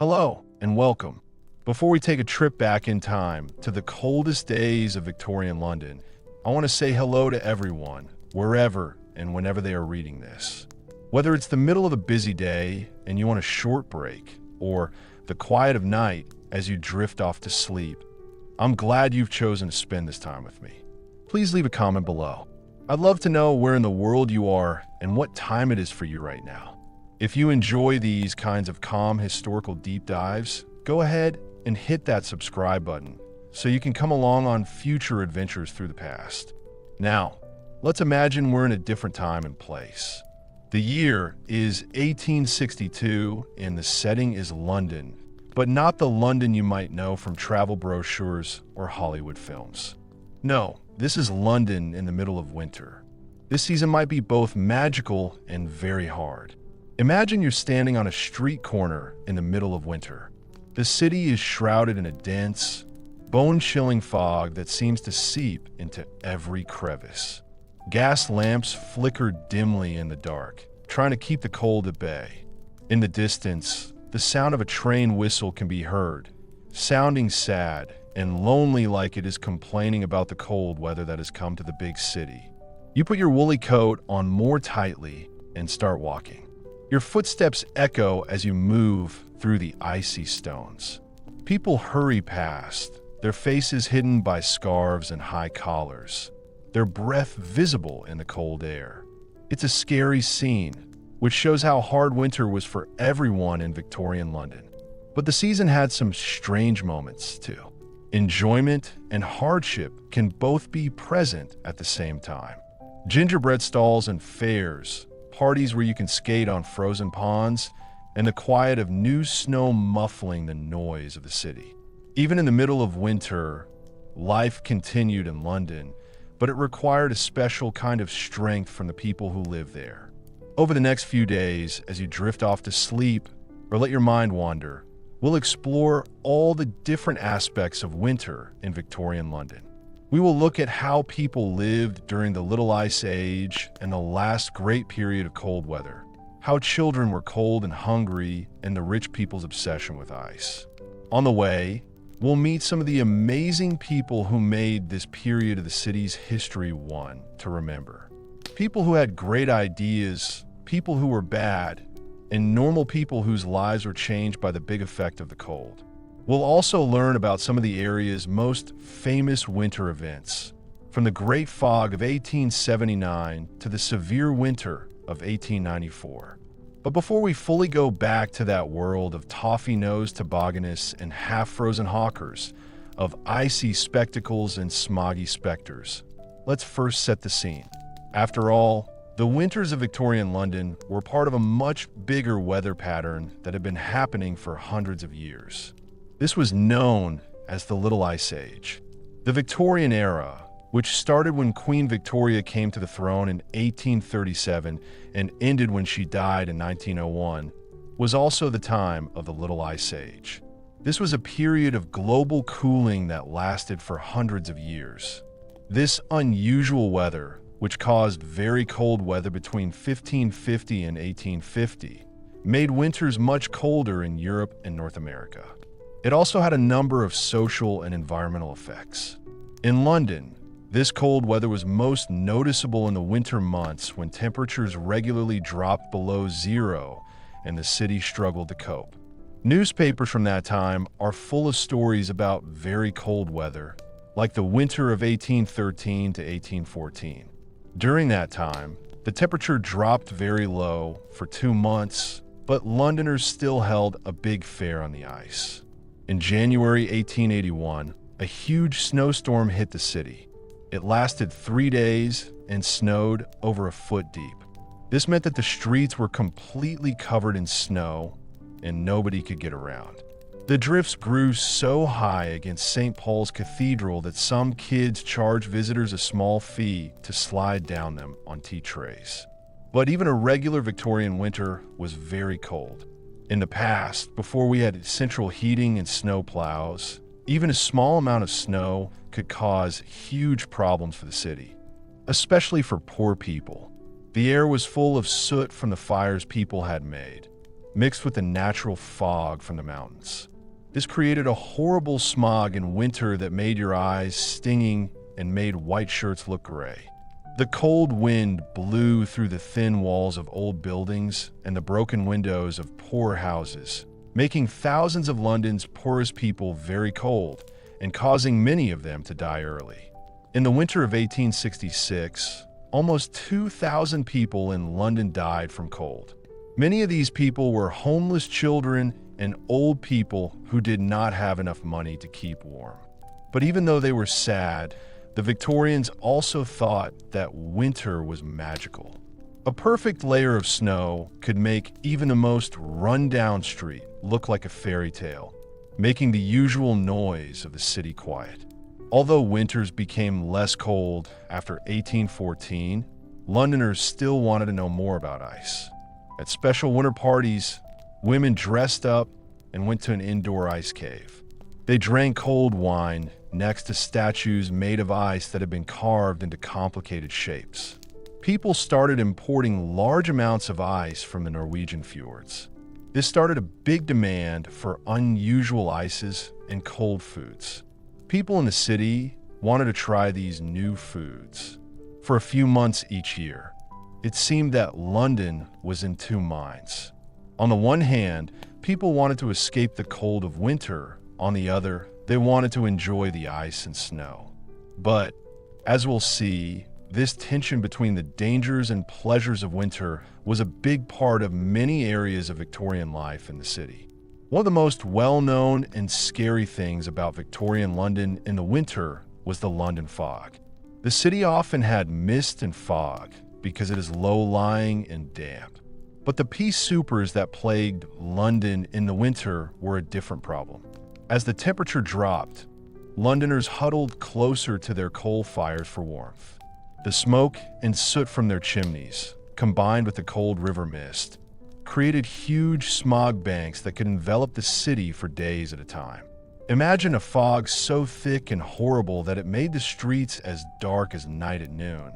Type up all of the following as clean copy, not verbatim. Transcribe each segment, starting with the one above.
Hello and welcome. Before we take a trip back in time to the coldest days of Victorian London, I want to say hello to everyone, wherever and whenever they are reading this. Whether it's the middle of a busy day and you want a short break, or the quiet of night as you drift off to sleep, I'm glad you've chosen to spend this time with me. Please leave a comment below. I'd love to know where in the world you are and what time it is for you right now. If you enjoy these kinds of calm historical deep dives, go ahead and hit that subscribe button so you can come along on future adventures through the past. Now, let's imagine we're in a different time and place. The year is 1862 and the setting is London, but not the London you might know from travel brochures or Hollywood films. No, this is London in the middle of winter. This season might be both magical and very hard. Imagine you're standing on a street corner in the middle of winter. The city is shrouded in a dense, bone-chilling fog that seems to seep into every crevice. Gas lamps flicker dimly in the dark, trying to keep the cold at bay. In the distance, the sound of a train whistle can be heard, sounding sad and lonely, like it is complaining about the cold weather that has come to the big city. You put your woolly coat on more tightly and start walking. Your footsteps echo as you move through the icy stones. People hurry past, their faces hidden by scarves and high collars, their breath visible in the cold air. It's a scary scene, which shows how hard winter was for everyone in Victorian London. But the season had some strange moments too. Enjoyment and hardship can both be present at the same time. Gingerbread stalls and fairs, parties where you can skate on frozen ponds, and the quiet of new snow muffling the noise of the city. Even in the middle of winter, life continued in London, but it required a special kind of strength from the people who live there. Over the next few days, as you drift off to sleep or let your mind wander, we'll explore all the different aspects of winter in Victorian London. We will look at how people lived during the Little Ice Age and the last great period of cold weather, how children were cold and hungry, and the rich people's obsession with ice. On the way, we'll meet some of the amazing people who made this period of the city's history one to remember. People who had great ideas, people who were bad, and normal people whose lives were changed by the big effect of the cold. We'll also learn about some of the area's most famous winter events, from the Great Fog of 1879 to the severe winter of 1894. But before we fully go back to that world of toffee-nosed tobogganists and half-frozen hawkers, of icy spectacles and smoggy specters, let's first set the scene. After all, the winters of Victorian London were part of a much bigger weather pattern that had been happening for hundreds of years. This was known as the Little Ice Age. The Victorian era, which started when Queen Victoria came to the throne in 1837 and ended when she died in 1901, was also the time of the Little Ice Age. This was a period of global cooling that lasted for hundreds of years. This unusual weather, which caused very cold weather between 1550 and 1850, made winters much colder in Europe and North America. It also had a number of social and environmental effects. In London, this cold weather was most noticeable in the winter months when temperatures regularly dropped below zero and the city struggled to cope. Newspapers from that time are full of stories about very cold weather, like the winter of 1813 to 1814. During that time, the temperature dropped very low for 2 months, but Londoners still held a big fair on the ice. In January 1881, a huge snowstorm hit the city. It lasted 3 days and snowed over a foot deep. This meant that the streets were completely covered in snow and nobody could get around. The drifts grew so high against St. Paul's Cathedral that some kids charged visitors a small fee to slide down them on tea trays. But even a regular Victorian winter was very cold. In the past, before we had central heating and snow plows, even a small amount of snow could cause huge problems for the city, especially for poor people. The air was full of soot from the fires people had made. mixed with the natural fog from the mountains. This created a horrible smog in winter that made your eyes stinging and made white shirts look gray. The cold wind blew through the thin walls of old buildings and the broken windows of poor houses, making thousands of London's poorest people very cold and causing many of them to die early. In the winter of 1866, almost 2,000 people in London died from cold. Many of these people were homeless children and old people who did not have enough money to keep warm. But even though they were sad, the Victorians also thought that winter was magical. A perfect layer of snow could make even the most run-down street look like a fairy tale, making the usual noise of the city quiet. Although winters became less cold after 1814, Londoners still wanted to know more about ice. At special winter parties, women dressed up and went to an indoor ice cave. They drank cold wine next to statues made of ice that had been carved into complicated shapes. People started importing large amounts of ice from the Norwegian fjords. This started a big demand for unusual ices and cold foods. People in the city wanted to try these new foods. For a few months each year, it seemed that London was in two minds. On the one hand, people wanted to escape the cold of winter. On the other, they wanted to enjoy the ice and snow. But, as we'll see, this tension between the dangers and pleasures of winter was a big part of many areas of Victorian life in the city. One of the most well-known and scary things about Victorian London in the winter was the London fog. The city often had mist and fog because it is low-lying and damp. But the pea soupers that plagued London in the winter were a different problem. As the temperature dropped, Londoners huddled closer to their coal fires for warmth. The smoke and soot from their chimneys, combined with the cold river mist, created huge smog banks that could envelop the city for days at a time. Imagine a fog so thick and horrible that it made the streets as dark as night at noon,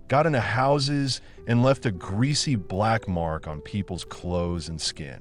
got into houses, and left a greasy black mark on people's clothes and skin.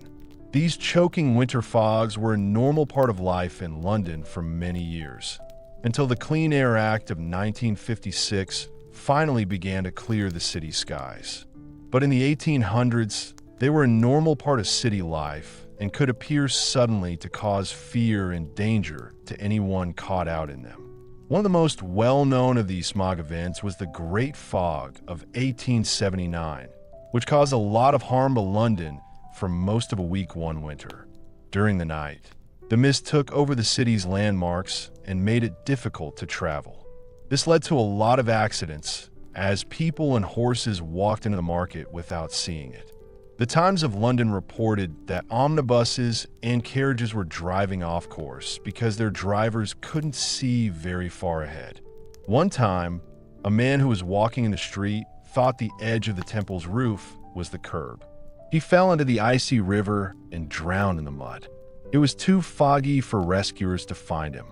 These choking winter fogs were a normal part of life in London for many years, until the Clean Air Act of 1956 finally began to clear the city's skies. But in the 1800s, they were a normal part of city life and could appear suddenly to cause fear and danger to anyone caught out in them. One of the most well-known of these smog events was the Great Fog of 1879, which caused a lot of harm to London for most of a week one winter. During the night, the mist took over the city's landmarks and made it difficult to travel. This led to a lot of accidents as people and horses walked into the market without seeing it. The Times of London reported that omnibuses and carriages were driving off course because their drivers couldn't see very far ahead. One time, a man who was walking in the street thought the edge of the temple's roof was the curb. He fell into the icy river and drowned in the mud. It was too foggy for rescuers to find him.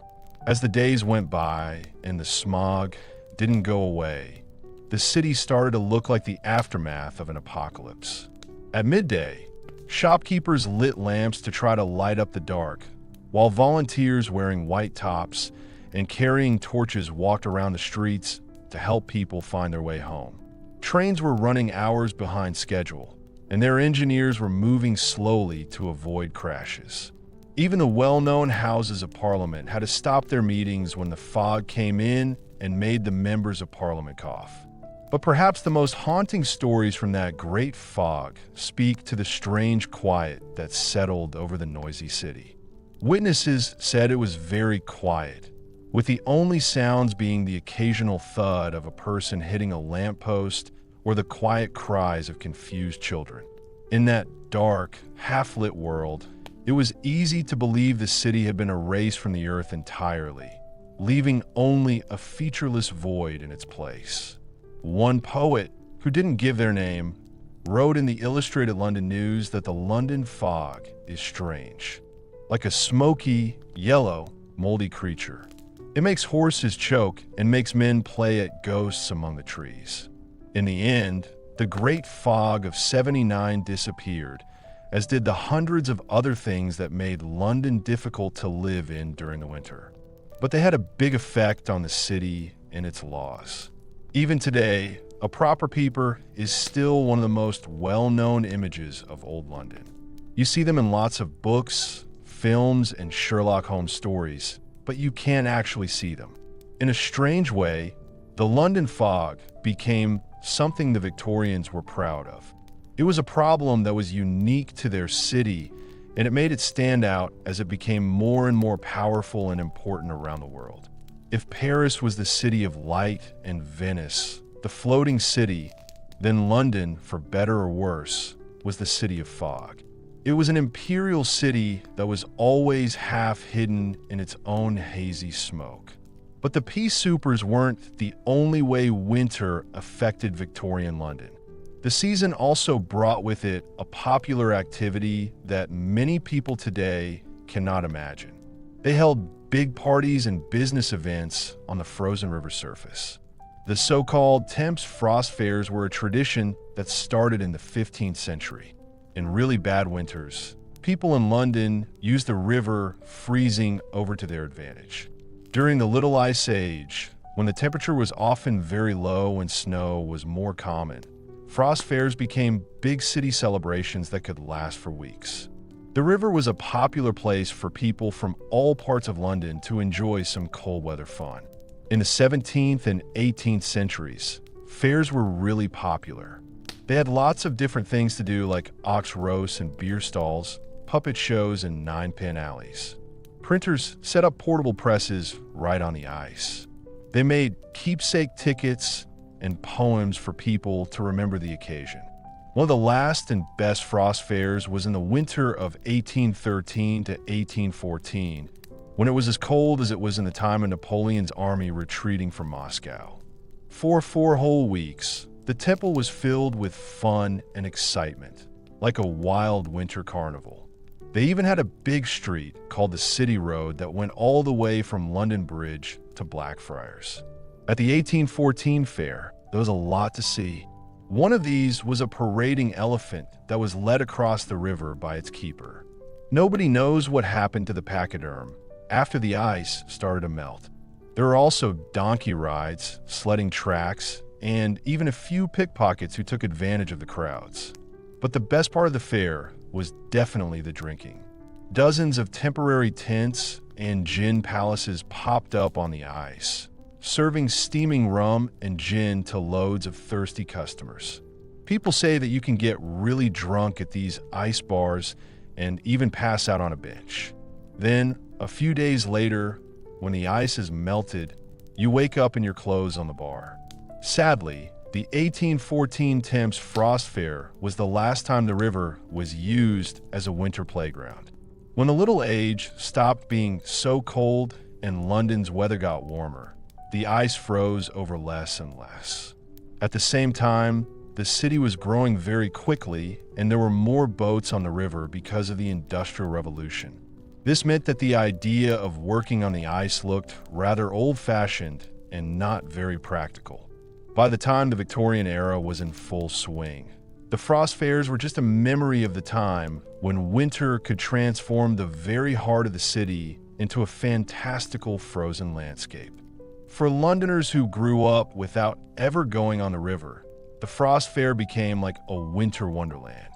As the days went by and the smog didn't go away, the city started to look like the aftermath of an apocalypse. At midday, shopkeepers lit lamps to try to light up the dark, while volunteers wearing white tops and carrying torches walked around the streets to help people find their way home. Trains were running hours behind schedule, and their engineers were moving slowly to avoid crashes. Even the well-known Houses of Parliament had to stop their meetings when the fog came in and made the members of Parliament cough. But perhaps the most haunting stories from that great fog speak to the strange quiet that settled over the noisy city. Witnesses said it was very quiet, with the only sounds being the occasional thud of a person hitting a lamppost or the quiet cries of confused children. In that dark, half-lit world, it was easy to believe the city had been erased from the earth entirely, leaving only a featureless void in its place. One poet, who didn't give their name, wrote in the Illustrated London News that the London fog is strange, like a smoky, yellow, moldy creature. It makes horses choke and makes men play at ghosts among the trees. In the end, the Great Fog of '79 disappeared as did the hundreds of other things that made London difficult to live in during the winter. But they had a big effect on the city and its laws. Even today, a proper peeper is still one of the most well-known images of Old London. You see them in lots of books, films, and Sherlock Holmes stories, but you can't actually see them. In a strange way, the London fog became something the Victorians were proud of. It was a problem that was unique to their city, and it made it stand out as it became more and more powerful and important around the world. If Paris was the city of light and Venice, the floating city, then London, for better or worse, was the city of fog. It was an imperial city that was always half hidden in its own hazy smoke. But the pea soupers weren't the only way winter affected Victorian London. The season also brought with it a popular activity that many people today cannot imagine. They held big parties and business events on the frozen river surface. The so-called Thames Frost Fairs were a tradition that started in the 15th century. In really bad winters, people in London used the river freezing over to their advantage. During the Little Ice Age, when the temperature was often very low and snow was more common, frost fairs became big city celebrations that could last for weeks. The river was a popular place for people from all parts of London to enjoy some cold weather fun. In the 17th and 18th centuries, fairs were really popular. They had lots of different things to do like ox roasts and beer stalls, puppet shows, and nine-pin alleys. Printers set up portable presses right on the ice. They made keepsake tickets and poems for people to remember the occasion. One of the last and best frost fairs was in the winter of 1813 to 1814, when it was as cold as it was in the time of Napoleon's army retreating from Moscow. For 4 whole weeks, the temple was filled with fun and excitement, like a wild winter carnival. They even had a big street called the City Road that went all the way from London Bridge to Blackfriars. At the 1814 fair, there was a lot to see. One of these was a parading elephant that was led across the river by its keeper. Nobody knows what happened to the pachyderm after the ice started to melt. There were also donkey rides, sledding tracks, and even a few pickpockets who took advantage of the crowds. But the best part of the fair was definitely the drinking. Dozens of temporary tents and gin palaces popped up on the ice, serving steaming rum and gin to loads of thirsty customers. People say that you can get really drunk at these ice bars and even pass out on a bench. Then, a few days later, when the ice is melted, you wake up in your clothes on the bar. Sadly, the 1814 Thames Frost Fair was the last time the river was used as a winter playground. When the Little Age stopped being so cold and London's weather got warmer, the ice froze over less and less. At the same time, the city was growing very quickly and there were more boats on the river because of the Industrial Revolution. This meant that the idea of working on the ice looked rather old-fashioned and not very practical. By the time the Victorian era was in full swing, the frost fairs were just a memory of the time when winter could transform the very heart of the city into a fantastical frozen landscape. For Londoners who grew up without ever going on the river, the Frost Fair became like a winter wonderland.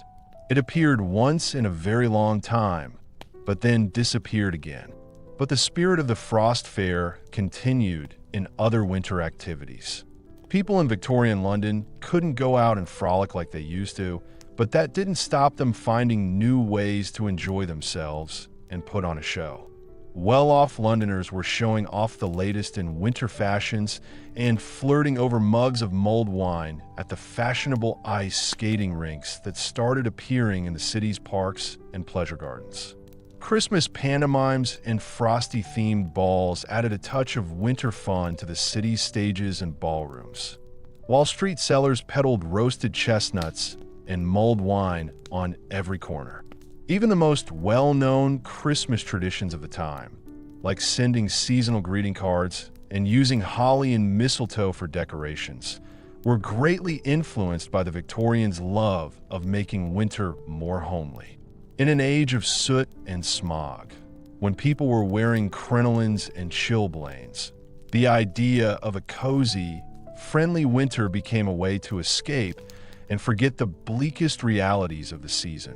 It appeared once in a very long time, but then disappeared again. But the spirit of the Frost Fair continued in other winter activities. People in Victorian London couldn't go out and frolic like they used to, but that didn't stop them finding new ways to enjoy themselves and put on a show. Well-off Londoners were showing off the latest in winter fashions and flirting over mugs of mulled wine at the fashionable ice skating rinks that started appearing in the city's parks and pleasure gardens. Christmas pantomimes and frosty-themed balls added a touch of winter fun to the city's stages and ballrooms, while street sellers peddled roasted chestnuts and mulled wine on every corner. Even the most well-known Christmas traditions of the time, like sending seasonal greeting cards and using holly and mistletoe for decorations, were greatly influenced by the Victorians' love of making winter more homely. In an age of soot and smog, when people were wearing crinolines and chilblains, the idea of a cozy, friendly winter became a way to escape and forget the bleakest realities of the season.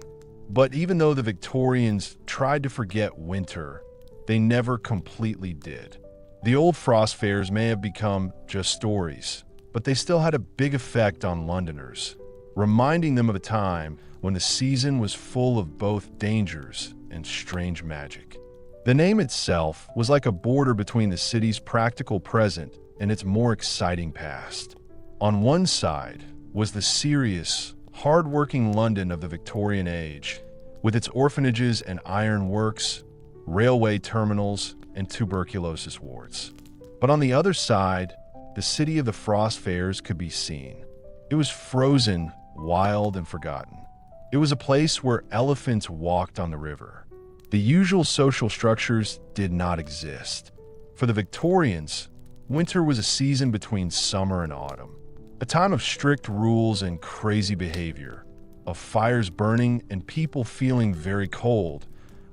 But even though the Victorians tried to forget winter, they never completely did. The old frost fairs may have become just stories, but they still had a big effect on Londoners, reminding them of a time when the season was full of both dangers and strange magic. The name itself was like a border between the city's practical present and its more exciting past. On one side was the serious, hard-working London of the Victorian age, with its orphanages and iron works, railway terminals, and tuberculosis wards. But on the other side, the city of the frost fairs could be seen. It was frozen, wild, and forgotten. It was a place where elephants walked on the river. The usual social structures did not exist. For the Victorians, winter was a season between summer and autumn, a time of strict rules and crazy behavior, of fires burning and people feeling very cold,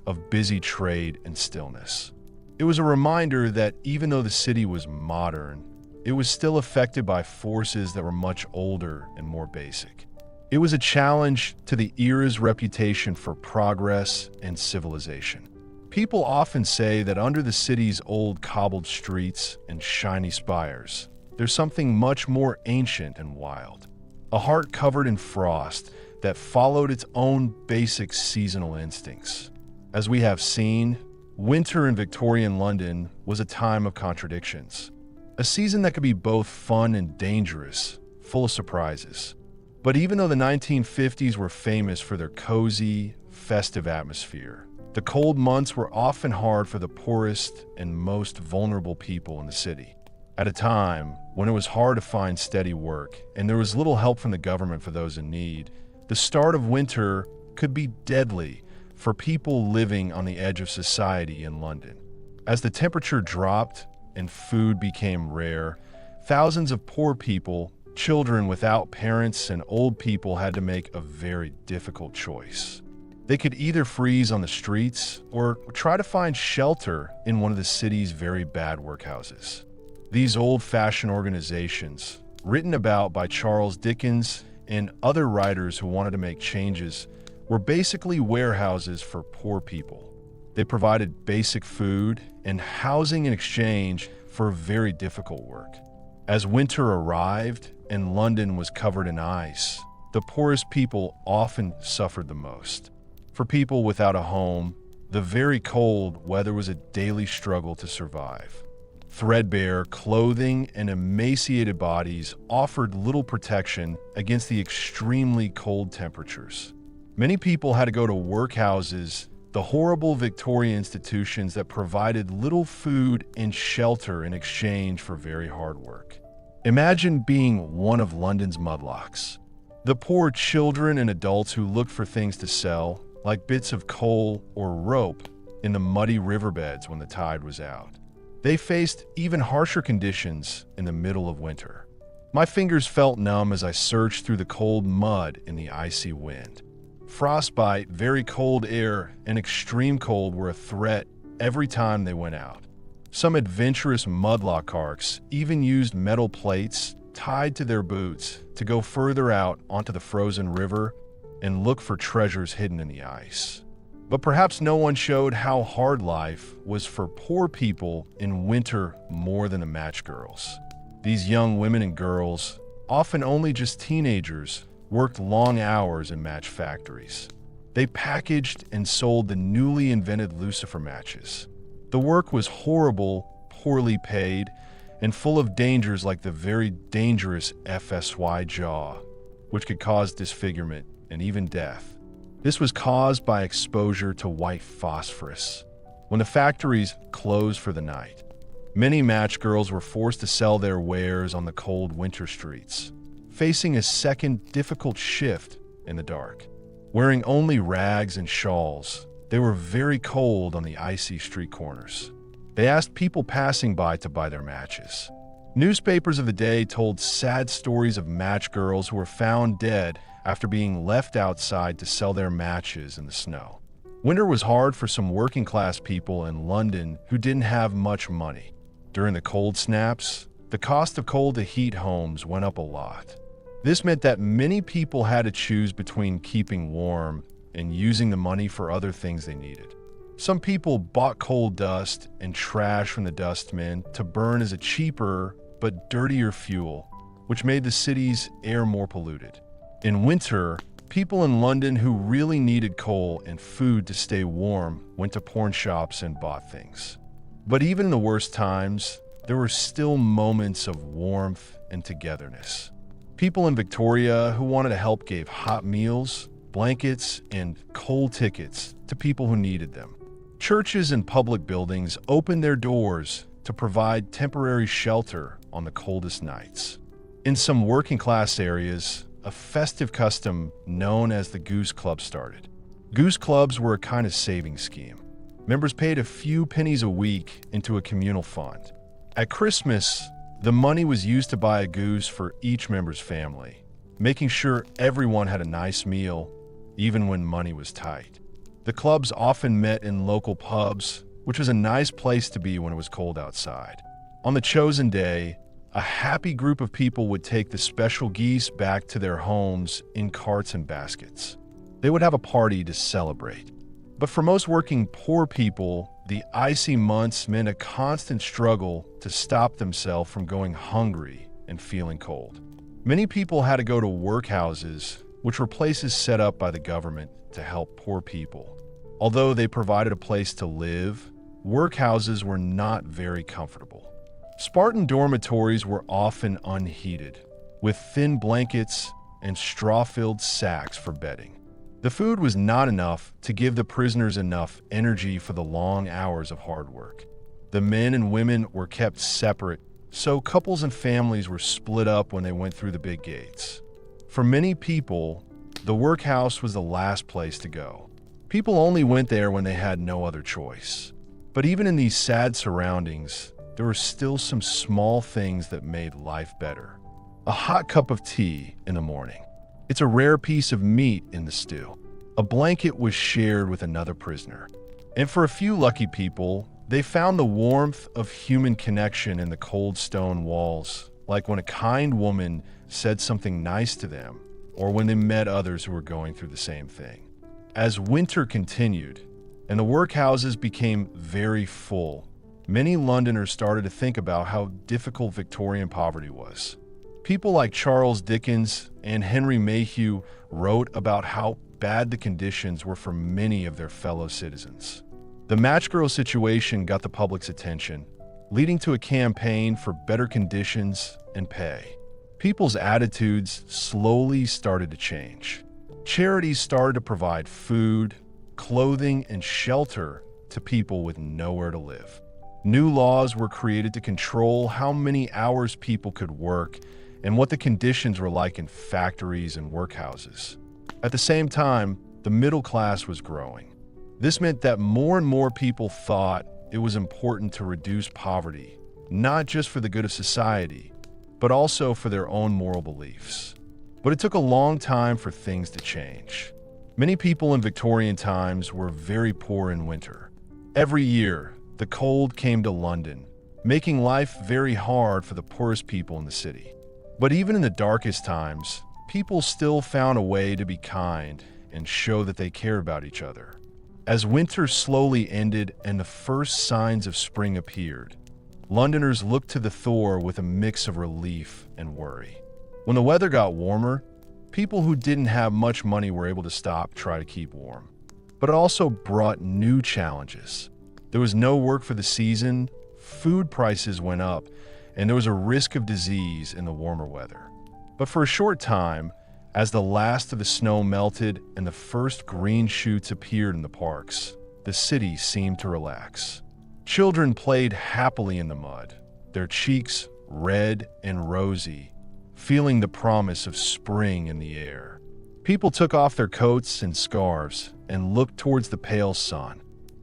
of busy trade and stillness. It was a reminder that even though the city was modern, it was still affected by forces that were much older and more basic. It was a challenge to the era's reputation for progress and civilization. People often say that under the city's old cobbled streets and shiny spires, there's something much more ancient and wild. A heart covered in frost that followed its own basic seasonal instincts. As we have seen, winter in Victorian London was a time of contradictions. A season that could be both fun and dangerous, full of surprises. But even though the 1950s were famous for their cozy, festive atmosphere, the cold months were often hard for the poorest and most vulnerable people in the city. At a time when it was hard to find steady work and there was little help from the government for those in need, the start of winter could be deadly for people living on the edge of society in London. As the temperature dropped and food became rare, thousands of poor people, children without parents, and old people had to make a very difficult choice. They could either freeze on the streets or try to find shelter in one of the city's very bad workhouses. These old-fashioned organizations, written about by Charles Dickens and other writers who wanted to make changes, were basically warehouses for poor people. They provided basic food and housing in exchange for very difficult work. As winter arrived and London was covered in ice, the poorest people often suffered the most. For people without a home, the very cold weather was a daily struggle to survive. Threadbare clothing and emaciated bodies offered little protection against the extremely cold temperatures. Many people had to go to workhouses, the horrible Victorian institutions that provided little food and shelter in exchange for very hard work. Imagine being one of London's mudlarks. The poor children and adults who looked for things to sell, like bits of coal or rope, in the muddy riverbeds when the tide was out. They faced even harsher conditions in the middle of winter. My fingers felt numb as I searched through the cold mud in the icy wind. Frostbite, very cold air, and extreme cold were a threat every time they went out. Some adventurous mudlarks even used metal plates tied to their boots to go further out onto the frozen river and look for treasures hidden in the ice. But perhaps no one showed how hard life was for poor people in winter more than the matchgirls. These young women and girls, often only just teenagers, worked long hours in match factories. They packaged and sold the newly invented lucifer matches. The work was horrible, poorly paid, and full of dangers like the very dangerous FSY jaw, which could cause disfigurement and even death. This was caused by exposure to white phosphorus. When the factories closed for the night, many match girls were forced to sell their wares on the cold winter streets, facing a second difficult shift in the dark. Wearing only rags and shawls, they were very cold on the icy street corners. They asked people passing by to buy their matches. Newspapers of the day told sad stories of match girls who were found dead after being left outside to sell their matches in the snow. Winter was hard for some working-class people in London who didn't have much money. During the cold snaps, the cost of coal to heat homes went up a lot. This meant that many people had to choose between keeping warm and using the money for other things they needed. Some people bought coal dust and trash from the dustmen to burn as a cheaper but dirtier fuel, which made the city's air more polluted. In winter, people in London who really needed coal and food to stay warm went to pawn shops and bought things. But even in the worst times, there were still moments of warmth and togetherness. People in Victoria who wanted to help gave hot meals, blankets, and coal tickets to people who needed them. Churches and public buildings opened their doors to provide temporary shelter on the coldest nights. In some working-class areas, a festive custom known as the Goose Club started. Goose Clubs were a kind of saving scheme. Members paid a few pennies a week into a communal fund. At Christmas, the money was used to buy a goose for each member's family, making sure everyone had a nice meal, even when money was tight. The clubs often met in local pubs, which was a nice place to be when it was cold outside. On the chosen day, a happy group of people would take the special geese back to their homes in carts and baskets. They would have a party to celebrate. But for most working poor people, the icy months meant a constant struggle to stop themselves from going hungry and feeling cold. Many people had to go to workhouses, which were places set up by the government to help poor people. Although they provided a place to live, workhouses were not very comfortable. Spartan dormitories were often unheated, with thin blankets and straw-filled sacks for bedding. The food was not enough to give the prisoners enough energy for the long hours of hard work. The men and women were kept separate, so couples and families were split up when they went through the big gates. For many people, the workhouse was the last place to go. People only went there when they had no other choice. But even in these sad surroundings, there were still some small things that made life better. A hot cup of tea in the morning. It's a rare piece of meat in the stew. A blanket was shared with another prisoner. And for a few lucky people, they found the warmth of human connection in the cold stone walls, like when a kind woman said something nice to them, or when they met others who were going through the same thing. As winter continued, and the workhouses became very full, many Londoners started to think about how difficult Victorian poverty was. People like Charles Dickens and Henry Mayhew wrote about how bad the conditions were for many of their fellow citizens. The matchgirl situation got the public's attention, leading to a campaign for better conditions and pay. People's attitudes slowly started to change. Charities started to provide food, clothing, and shelter to people with nowhere to live. New laws were created to control how many hours people could work and what the conditions were like in factories and workhouses. At the same time, the middle class was growing. This meant that more and more people thought it was important to reduce poverty, not just for the good of society, but also for their own moral beliefs. But it took a long time for things to change. Many people in Victorian times were very poor in winter. Every year, the cold came to London, making life very hard for the poorest people in the city. But even in the darkest times, people still found a way to be kind and show that they cared about each other. As winter slowly ended and the first signs of spring appeared, Londoners looked to the thaw with a mix of relief and worry. When the weather got warmer, people who didn't have much money were able to stop try to keep warm. But it also brought new challenges. There was no work for the season, food prices went up, and there was a risk of disease in the warmer weather. But for a short time, as the last of the snow melted and the first green shoots appeared in the parks, the city seemed to relax. Children played happily in the mud, their cheeks red and rosy, feeling the promise of spring in the air. People took off their coats and scarves and looked towards the pale sun,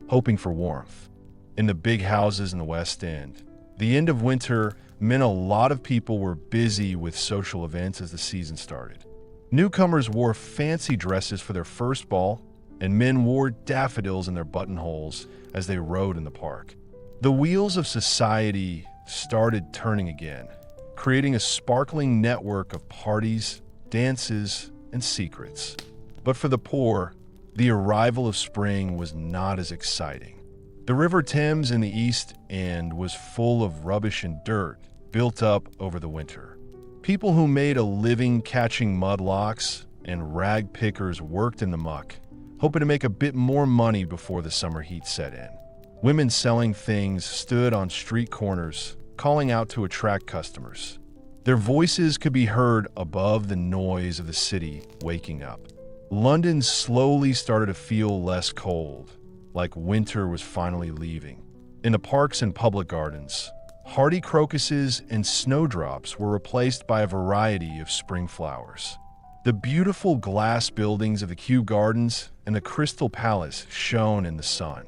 hoping for warmth. In the big houses in the West End, the end of winter meant a lot of people were busy with social events as the season started. Newcomers wore fancy dresses for their first ball, and men wore daffodils in their buttonholes as they rode in the park. The wheels of society started turning again, creating a sparkling network of parties, dances, and secrets. But for the poor, the arrival of spring was not as exciting. The River Thames in the East End was full of rubbish and dirt built up over the winter. People who made a living catching mudlarks and ragpickers worked in the muck, hoping to make a bit more money before the summer heat set in. Women selling things stood on street corners, calling out to attract customers. Their voices could be heard above the noise of the city waking up. London slowly started to feel less cold, like winter was finally leaving. In the parks and public gardens, hardy crocuses and snowdrops were replaced by a variety of spring flowers. The beautiful glass buildings of the Kew Gardens and the Crystal Palace shone in the sun.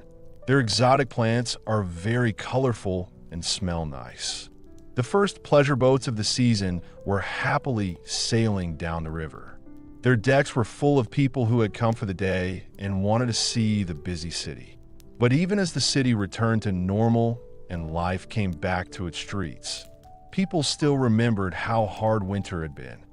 Their exotic plants are very colorful and smell nice. The first pleasure boats of the season were happily sailing down the river. Their decks were full of people who had come for the day and wanted to see the busy city. But even as the city returned to normal and life came back to its streets, people still remembered how hard winter had been.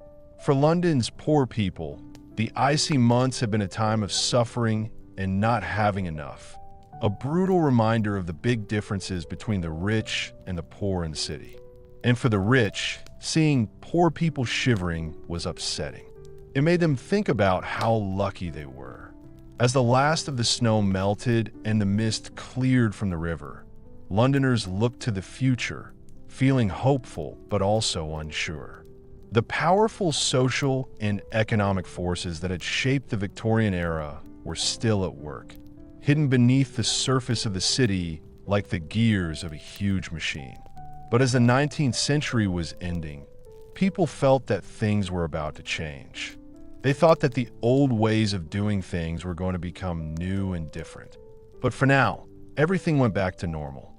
For London's poor people, the icy months had been a time of suffering and not having enough, a brutal reminder of the big differences between the rich and the poor in the city. And for the rich, seeing poor people shivering was upsetting. It made them think about how lucky they were. As the last of the snow melted and the mist cleared from the river, Londoners looked to the future, feeling hopeful but also unsure. The powerful social and economic forces that had shaped the Victorian era were still at work, hidden beneath the surface of the city like the gears of a huge machine. But as the 19th century was ending, people felt that things were about to change. They thought that the old ways of doing things were going to become new and different. But for now, everything went back to normal.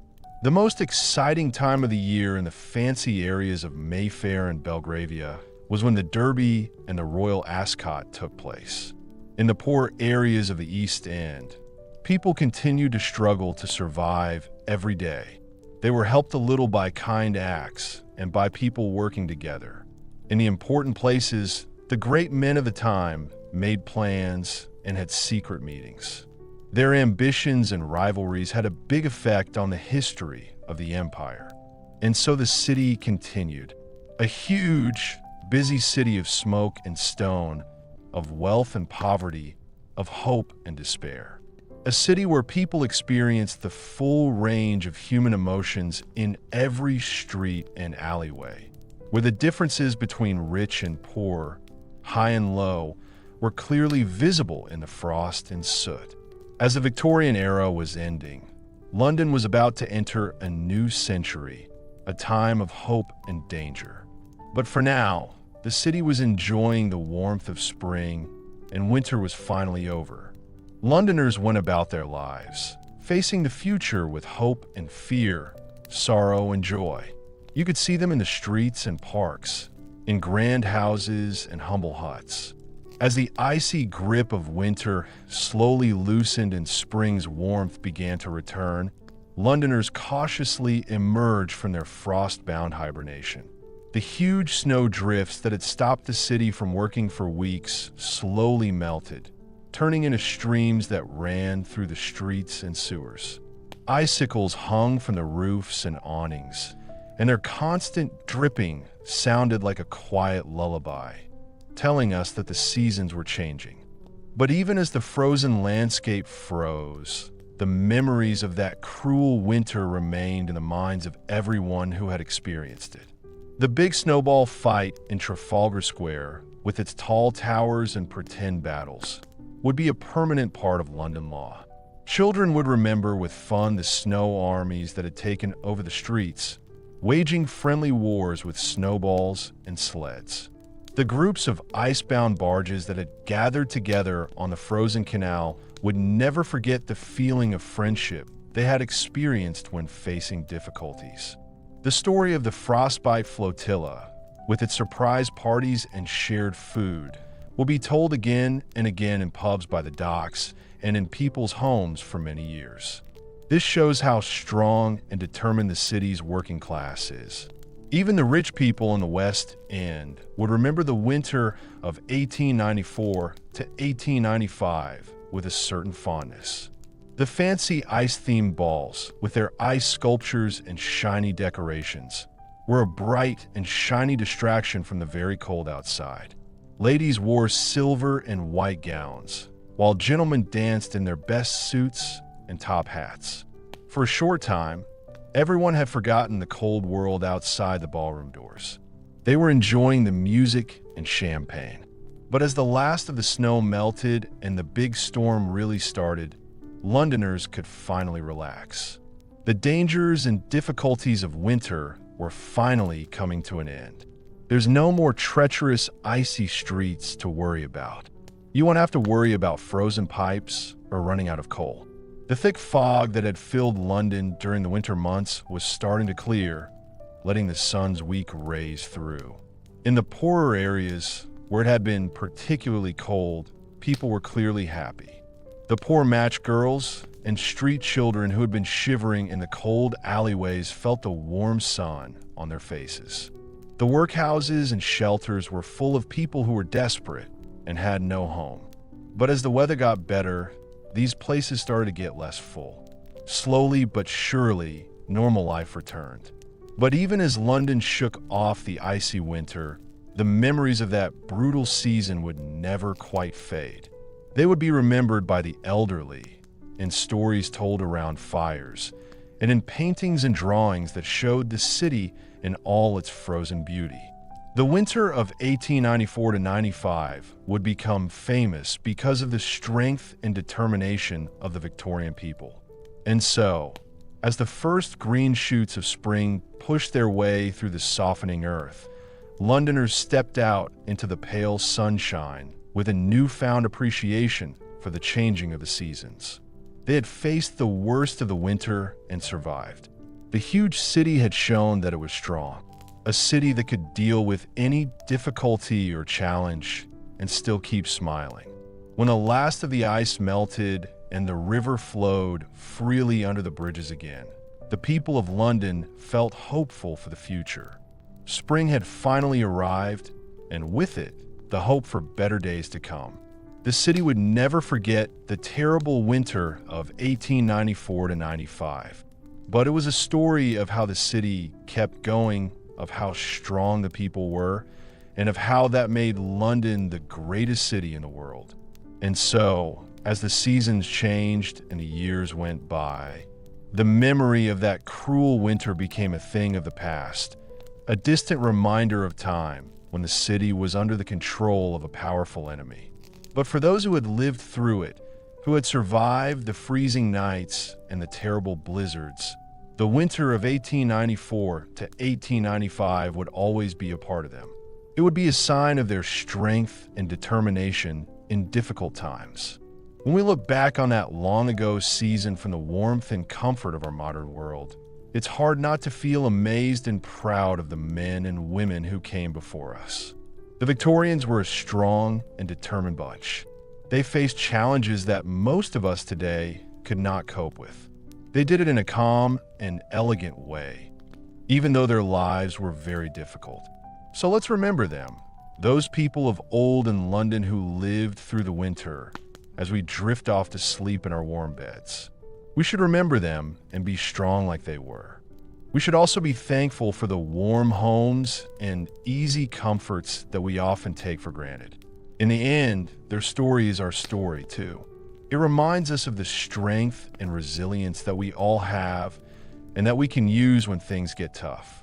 The most exciting time of the year in the fancy areas of Mayfair and Belgravia was when the Derby and the Royal Ascot took place. In the poor areas of the East End, people continued to struggle to survive every day. They were helped a little by kind acts and by people working together. In the important places, the great men of the time made plans and had secret meetings. Their ambitions and rivalries had a big effect on the history of the empire. And so the city continued. A huge, busy city of smoke and stone, of wealth and poverty, of hope and despair. A city where people experienced the full range of human emotions in every street and alleyway, where the differences between rich and poor, high and low, were clearly visible in the frost and soot. As the Victorian era was ending, London was about to enter a new century, a time of hope and danger. But for now, the city was enjoying the warmth of spring, and winter was finally over. Londoners went about their lives, facing the future with hope and fear, sorrow and joy. You could see them in the streets and parks, in grand houses and humble huts. As the icy grip of winter slowly loosened and spring's warmth began to return, Londoners cautiously emerged from their frost-bound hibernation. The huge snow drifts that had stopped the city from working for weeks slowly melted, turning into streams that ran through the streets and sewers. Icicles hung from the roofs and awnings, and their constant dripping sounded like a quiet lullaby, telling us that the seasons were changing. But even as the frozen landscape froze, the memories of that cruel winter remained in the minds of everyone who had experienced it. The big snowball fight in Trafalgar Square, with its tall towers and pretend battles, would be a permanent part of London law. Children would remember with fun the snow armies that had taken over the streets, waging friendly wars with snowballs and sleds. The groups of icebound barges that had gathered together on the frozen canal would never forget the feeling of friendship they had experienced when facing difficulties. The story of the Frostbite Flotilla, with its surprise parties and shared food, will be told again and again in pubs by the docks and in people's homes for many years. This shows how strong and determined the city's working class is. Even the rich people in the West End would remember the winter of 1894 to 1895 with a certain fondness. The fancy ice-themed balls, with their ice sculptures and shiny decorations, were a bright and shiny distraction from the very cold outside. Ladies wore silver and white gowns, while gentlemen danced in their best suits and top hats. For a short time, everyone had forgotten the cold world outside the ballroom doors. They were enjoying the music and champagne. But as the last of the snow melted and the big storm really started, Londoners could finally relax. The dangers and difficulties of winter were finally coming to an end. There's no more treacherous, icy streets to worry about. You won't have to worry about frozen pipes or running out of coal. The thick fog that had filled London during the winter months was starting to clear, letting the sun's weak rays through. In the poorer areas, where it had been particularly cold, people were clearly happy. The poor matchgirls and street children who had been shivering in the cold alleyways felt the warm sun on their faces. The workhouses and shelters were full of people who were desperate and had no home. But as the weather got better, these places started to get less full. Slowly but surely, normal life returned. But even as London shook off the icy winter, the memories of that brutal season would never quite fade. They would be remembered by the elderly, in stories told around fires, and in paintings and drawings that showed the city in all its frozen beauty. The winter of 1894 to 95 would become famous because of the strength and determination of the Victorian people. And so, as the first green shoots of spring pushed their way through the softening earth, Londoners stepped out into the pale sunshine with a newfound appreciation for the changing of the seasons. They had faced the worst of the winter and survived. The huge city had shown that it was strong, a city that could deal with any difficulty or challenge and still keep smiling. When the last of the ice melted and the river flowed freely under the bridges again, the people of London felt hopeful for the future. Spring had finally arrived, and with it, the hope for better days to come. The city would never forget the terrible winter of 1894 to 95. But it was a story of how the city kept going, of how strong the people were, and of how that made London the greatest city in the world. And so, as the seasons changed and the years went by, the memory of that cruel winter became a thing of the past, a distant reminder of time when the city was under the control of a powerful enemy. But for those who had lived through it, who had survived the freezing nights and the terrible blizzards, the winter of 1894 to 1895 would always be a part of them. It would be a sign of their strength and determination in difficult times. When we look back on that long-ago season from the warmth and comfort of our modern world, it's hard not to feel amazed and proud of the men and women who came before us. The Victorians were a strong and determined bunch. They faced challenges that most of us today could not cope with. They did it in a calm and elegant way, even though their lives were very difficult. So let's remember them, those people of old in London who lived through the winter, as we drift off to sleep in our warm beds. We should remember them and be strong like they were. We should also be thankful for the warm homes and easy comforts that we often take for granted. In the end, their story is our story too. It reminds us of the strength and resilience that we all have and that we can use when things get tough.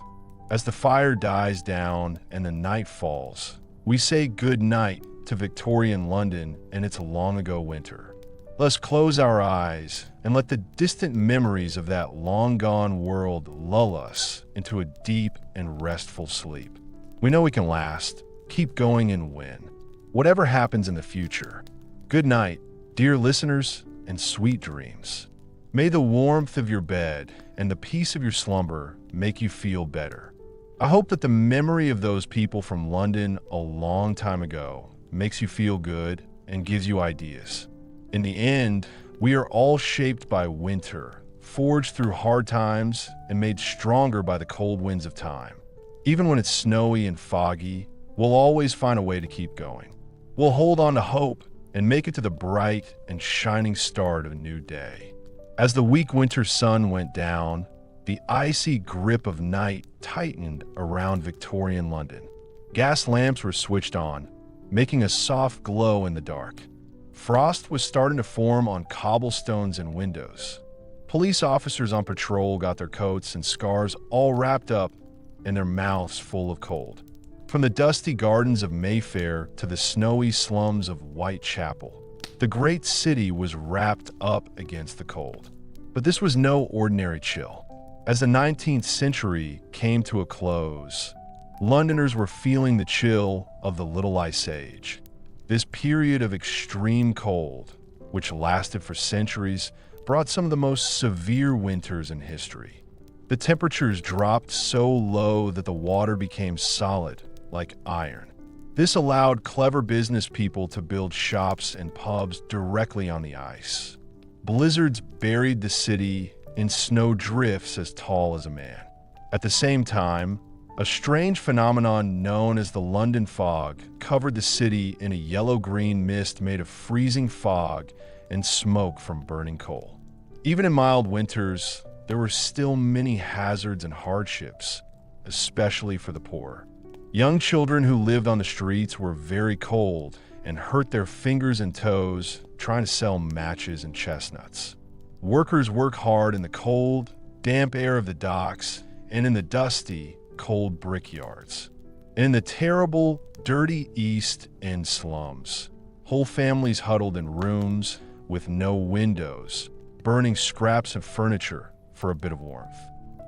As the fire dies down and the night falls, we say good night to Victorian London and its long-ago winter. Let's close our eyes and let the distant memories of that long-gone world lull us into a deep and restful sleep. We know we can last, keep going, and win, whatever happens in the future. Good night, dear listeners, and sweet dreams. May the warmth of your bed and the peace of your slumber make you feel better. I hope that the memory of those people from London a long time ago makes you feel good and gives you ideas. In the end, we are all shaped by winter, forged through hard times and made stronger by the cold winds of time. Even when it's snowy and foggy, we'll always find a way to keep going. We'll hold on to hope and make it to the bright and shining start of a new day. As the weak winter sun went down, the icy grip of night tightened around Victorian London. Gas lamps were switched on, making a soft glow in the dark. Frost was starting to form on cobblestones and windows. Police officers on patrol got their coats and scarves all wrapped up and their mouths full of cold. From the dusty gardens of Mayfair to the snowy slums of Whitechapel, the great city was wrapped up against the cold. But this was no ordinary chill. As the 19th century came to a close, Londoners were feeling the chill of the Little Ice Age. This period of extreme cold, which lasted for centuries, brought some of the most severe winters in history. The temperatures dropped so low that the water became solid, like iron. This allowed clever business people to build shops and pubs directly on the ice. Blizzards buried the city in snow drifts as tall as a man. At the same time, a strange phenomenon known as the London fog covered the city in a yellow-green mist made of freezing fog and smoke from burning coal. Even in mild winters, there were still many hazards and hardships, especially for the poor. Young children who lived on the streets were very cold and hurt their fingers and toes trying to sell matches and chestnuts. Workers work hard in the cold, damp air of the docks and in the dusty, cold brickyards. And in the terrible, dirty East End slums, whole families huddled in rooms with no windows, burning scraps of furniture for a bit of warmth.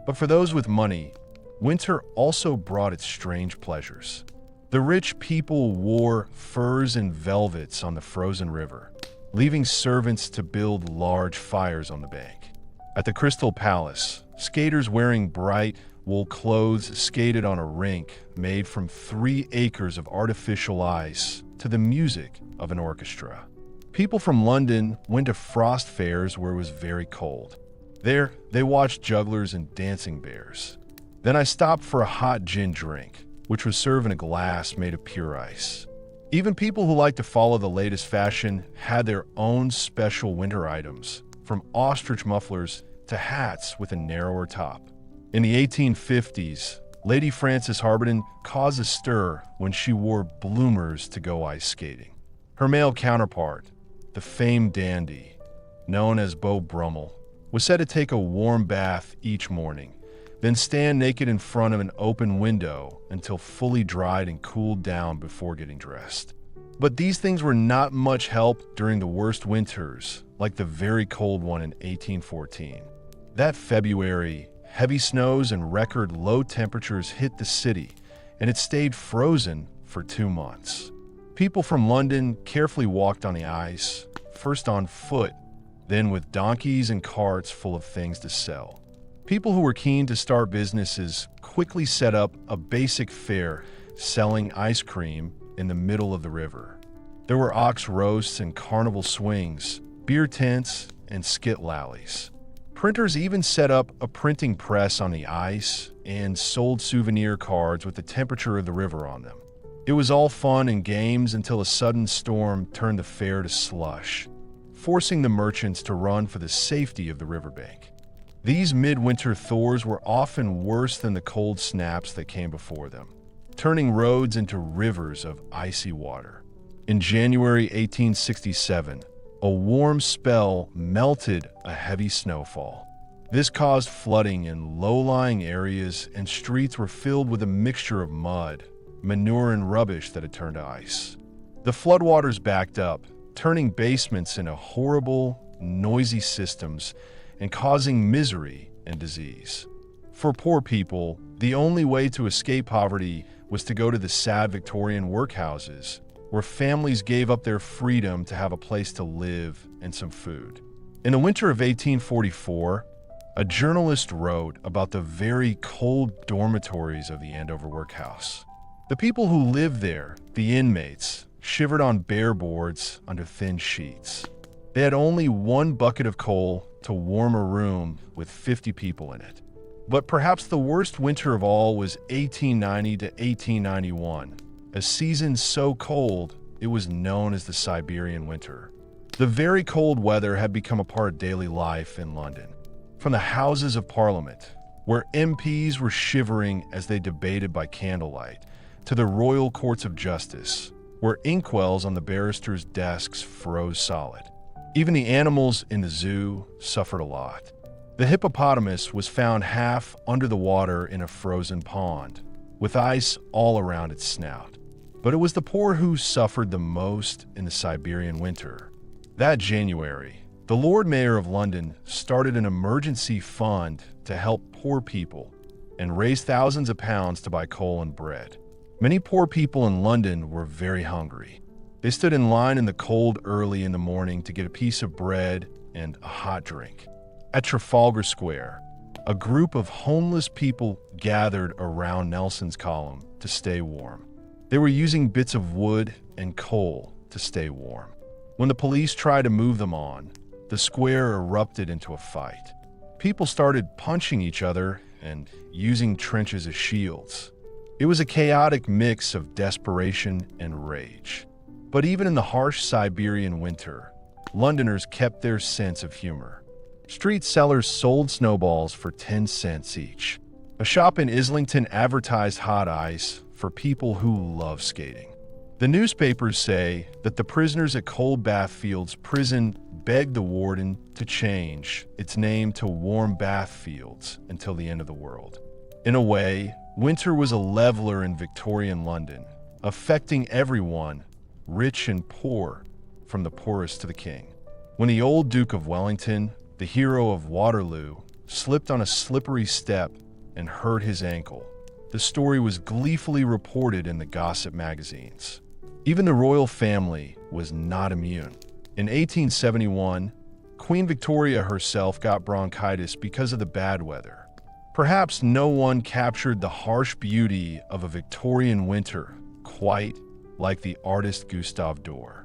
But for those with money, winter also brought its strange pleasures. The rich people wore furs and velvets on the frozen river, leaving servants to build large fires on the bank. At the Crystal Palace, skaters wearing bright wool clothes skated on a rink made from 3 acres of artificial ice to the music of an orchestra. People from London went to frost fairs where it was very cold. There, they watched jugglers and dancing bears. Then I stopped for a hot gin drink, which was served in a glass made of pure ice. Even people who like to follow the latest fashion had their own special winter items, from ostrich mufflers to hats with a narrower top. In the 1850s, Lady Frances Harborden caused a stir when she wore bloomers to go ice skating. Her male counterpart, the famed dandy, known as Beau Brummel, was said to take a warm bath each morning, then stand naked in front of an open window until fully dried and cooled down before getting dressed. But these things were not much help during the worst winters, like the very cold one in 1814. That February, heavy snows and record low temperatures hit the city, and it stayed frozen for 2 months. People from London carefully walked on the ice, first on foot, then with donkeys and carts full of things to sell. People who were keen to start businesses quickly set up a basic fair selling ice cream in the middle of the river. There were ox roasts and carnival swings, beer tents, and skit-lallies. Printers even set up a printing press on the ice and sold souvenir cards with the temperature of the river on them. It was all fun and games until a sudden storm turned the fair to slush, forcing the merchants to run for the safety of the riverbank. These midwinter thaws were often worse than the cold snaps that came before them, turning roads into rivers of icy water. In January 1867, a warm spell melted a heavy snowfall. This caused flooding in low-lying areas, and streets were filled with a mixture of mud, manure, and rubbish that had turned to ice. The floodwaters backed up, turning basements into horrible, noisy systems and causing misery and disease. For poor people, the only way to escape poverty was to go to the sad Victorian workhouses, where families gave up their freedom to have a place to live and some food. In the winter of 1844, a journalist wrote about the very cold dormitories of the Andover workhouse. The people who lived there, the inmates, shivered on bare boards under thin sheets. They had only one bucket of coal to warm a room with 50 people in it. But perhaps the worst winter of all was 1890 to 1891, a season so cold it was known as the Siberian winter. The very cold weather had become a part of daily life in London. From the Houses of Parliament, where MPs were shivering as they debated by candlelight, to the Royal Courts of Justice, where inkwells on the barristers' desks froze solid. Even the animals in the zoo suffered a lot. The hippopotamus was found half under the water in a frozen pond, with ice all around its snout. But it was the poor who suffered the most in the Siberian winter. That January, the Lord Mayor of London started an emergency fund to help poor people and raise thousands of pounds to buy coal and bread. Many poor people in London were very hungry. They stood in line in the cold early in the morning to get a piece of bread and a hot drink. At Trafalgar Square, a group of homeless people gathered around Nelson's column to stay warm. They were using bits of wood and coal to stay warm. When the police tried to move them on, the square erupted into a fight. People started punching each other and using trenches as shields. It was a chaotic mix of desperation and rage. But even in the harsh Siberian winter, Londoners kept their sense of humor. Street sellers sold snowballs for 10 cents each. A shop in Islington advertised hot ice for people who love skating. The newspapers say that the prisoners at Cold Bath Fields Prison begged the warden to change its name to Warm Bath Fields until the end of the world. In a way, winter was a leveler in Victorian London, affecting everyone, rich and poor, from the poorest to the king. When the old Duke of Wellington, the hero of Waterloo, slipped on a slippery step and hurt his ankle, the story was gleefully reported in the gossip magazines. Even the royal family was not immune. In 1871, Queen Victoria herself got bronchitis because of the bad weather. Perhaps no one captured the harsh beauty of a Victorian winter quite like the artist Gustave Doré.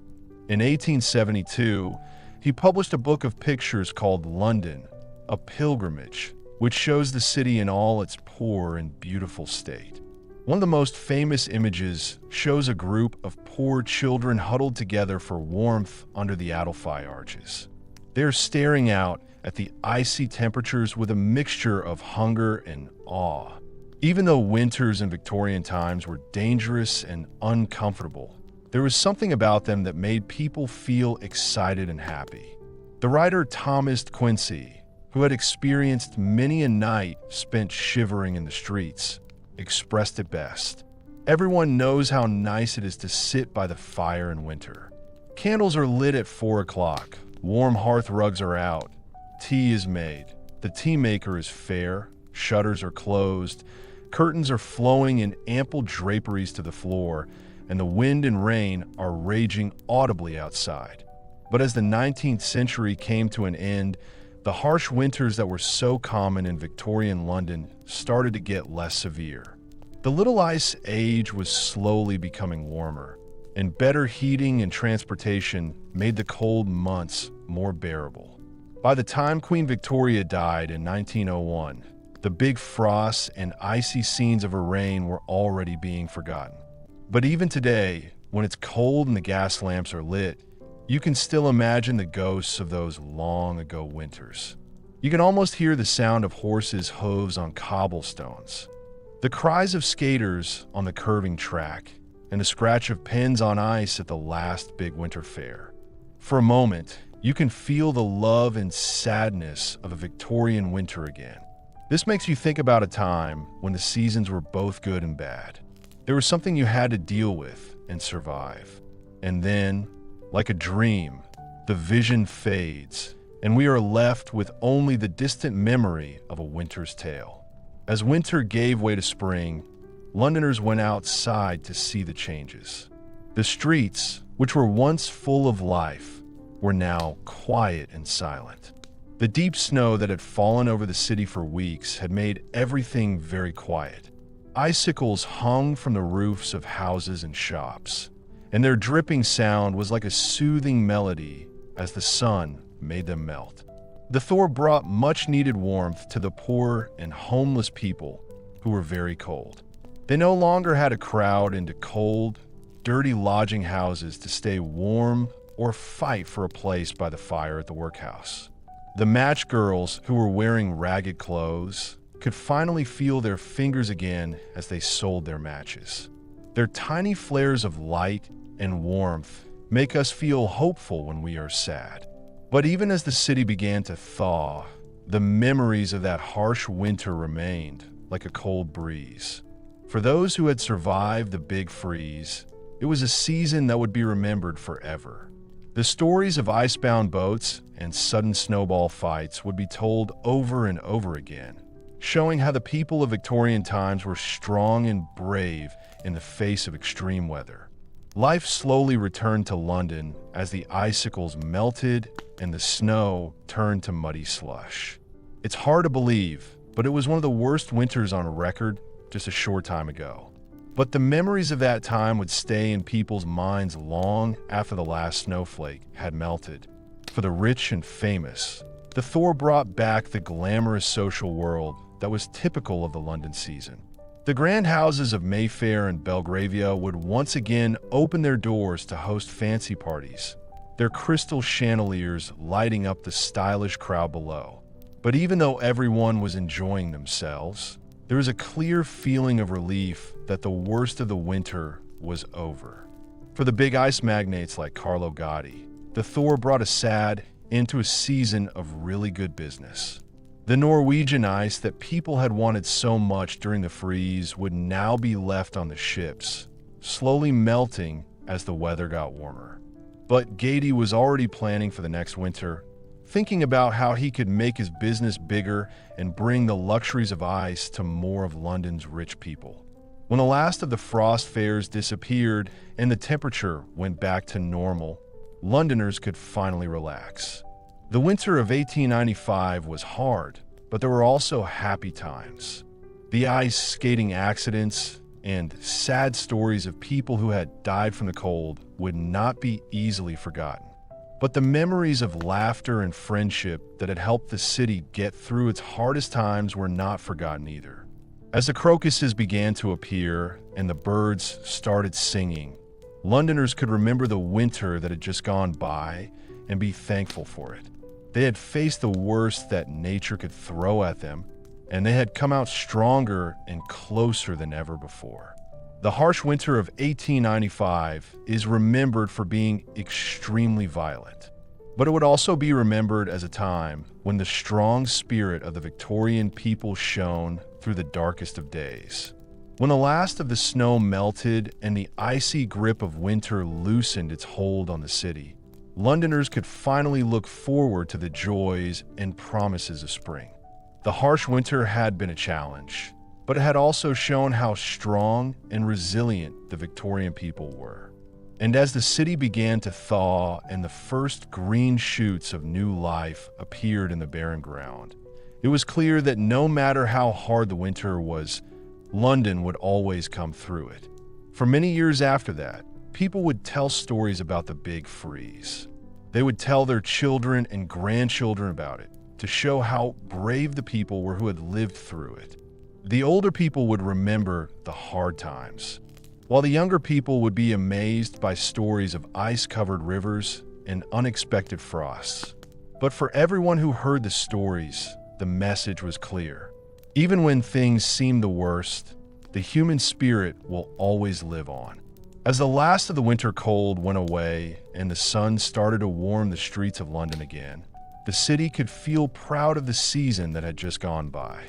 In 1872, he published a book of pictures called London, a Pilgrimage, which shows the city in all its poor and beautiful state. One of the most famous images shows a group of poor children huddled together for warmth under the Adelphi arches. They're staring out at the icy temperatures with a mixture of hunger and awe. Even though winters in Victorian times were dangerous and uncomfortable, there was something about them that made people feel excited and happy. The writer Thomas Quincy, who had experienced many a night spent shivering in the streets, expressed it best. Everyone knows how nice it is to sit by the fire in winter. Candles are lit at 4 o'clock, warm hearth rugs are out, tea is made. The tea maker is fair, shutters are closed, curtains are flowing in ample draperies to the floor, and the wind and rain are raging audibly outside. But as the 19th century came to an end, the harsh winters that were so common in Victorian London started to get less severe. The Little Ice Age was slowly becoming warmer, and better heating and transportation made the cold months more bearable. By the time Queen Victoria died in 1901, the big frosts and icy scenes of her reign were already being forgotten. But even today, when it's cold and the gas lamps are lit, you can still imagine the ghosts of those long-ago winters. You can almost hear the sound of horses' hooves on cobblestones, the cries of skaters on the curving track, and the scratch of pins on ice at the last big winter fair. For a moment, you can feel the love and sadness of a Victorian winter again. This makes you think about a time when the seasons were both good and bad. There was something you had to deal with and survive. And then, like a dream, the vision fades, and we are left with only the distant memory of a winter's tale. As winter gave way to spring, Londoners went outside to see the changes. The streets, which were once full of life, were now quiet and silent. The deep snow that had fallen over the city for weeks had made everything very quiet. Icicles hung from the roofs of houses and shops, and their dripping sound was like a soothing melody as the sun made them melt. The thaw brought much-needed warmth to the poor and homeless people who were very cold. They no longer had to crowd into cold, dirty lodging houses to stay warm or fight for a place by the fire at the workhouse. The matchgirls who were wearing ragged clothes could finally feel their fingers again as they sold their matches. Their tiny flares of light and warmth make us feel hopeful when we are sad. But even as the city began to thaw, the memories of that harsh winter remained like a cold breeze. For those who had survived the big freeze, it was a season that would be remembered forever. The stories of icebound boats and sudden snowball fights would be told over and over again, showing how the people of Victorian times were strong and brave in the face of extreme weather. Life slowly returned to London as the icicles melted and the snow turned to muddy slush. It's hard to believe, but it was one of the worst winters on record just a short time ago. But the memories of that time would stay in people's minds long after the last snowflake had melted. For the rich and famous, the thaw brought back the glamorous social world that was typical of the London season. The grand houses of Mayfair and Belgravia would once again open their doors to host fancy parties, their crystal chandeliers lighting up the stylish crowd below. But even though everyone was enjoying themselves, there was a clear feeling of relief that the worst of the winter was over. For the big ice magnates like Carlo Gotti, the thaw brought a sad end to a season of really good business. The Norwegian ice that people had wanted so much during the freeze would now be left on the ships, slowly melting as the weather got warmer. But Gotti was already planning for the next winter, thinking about how he could make his business bigger and bring the luxuries of ice to more of London's rich people. When the last of the frost fairs disappeared and the temperature went back to normal, Londoners could finally relax. The winter of 1895 was hard, but there were also happy times. The ice skating accidents and sad stories of people who had died from the cold would not be easily forgotten. But the memories of laughter and friendship that had helped the city get through its hardest times were not forgotten either. As the crocuses began to appear and the birds started singing, Londoners could remember the winter that had just gone by and be thankful for it. They had faced the worst that nature could throw at them, and they had come out stronger and closer than ever before. The harsh winter of 1895 is remembered for being extremely violent, but it would also be remembered as a time when the strong spirit of the Victorian people shone through the darkest of days. When the last of the snow melted and the icy grip of winter loosened its hold on the city, Londoners could finally look forward to the joys and promises of spring. The harsh winter had been a challenge, but it had also shown how strong and resilient the Victorian people were. And as the city began to thaw and the first green shoots of new life appeared in the barren ground, it was clear that no matter how hard the winter was, London would always come through it. For many years after that, people would tell stories about the big freeze. They would tell their children and grandchildren about it to show how brave the people were who had lived through it. The older people would remember the hard times, while the younger people would be amazed by stories of ice-covered rivers and unexpected frosts. But for everyone who heard the stories, the message was clear. Even when things seem the worst, the human spirit will always live on. As the last of the winter cold went away and the sun started to warm the streets of London again, the city could feel proud of the season that had just gone by.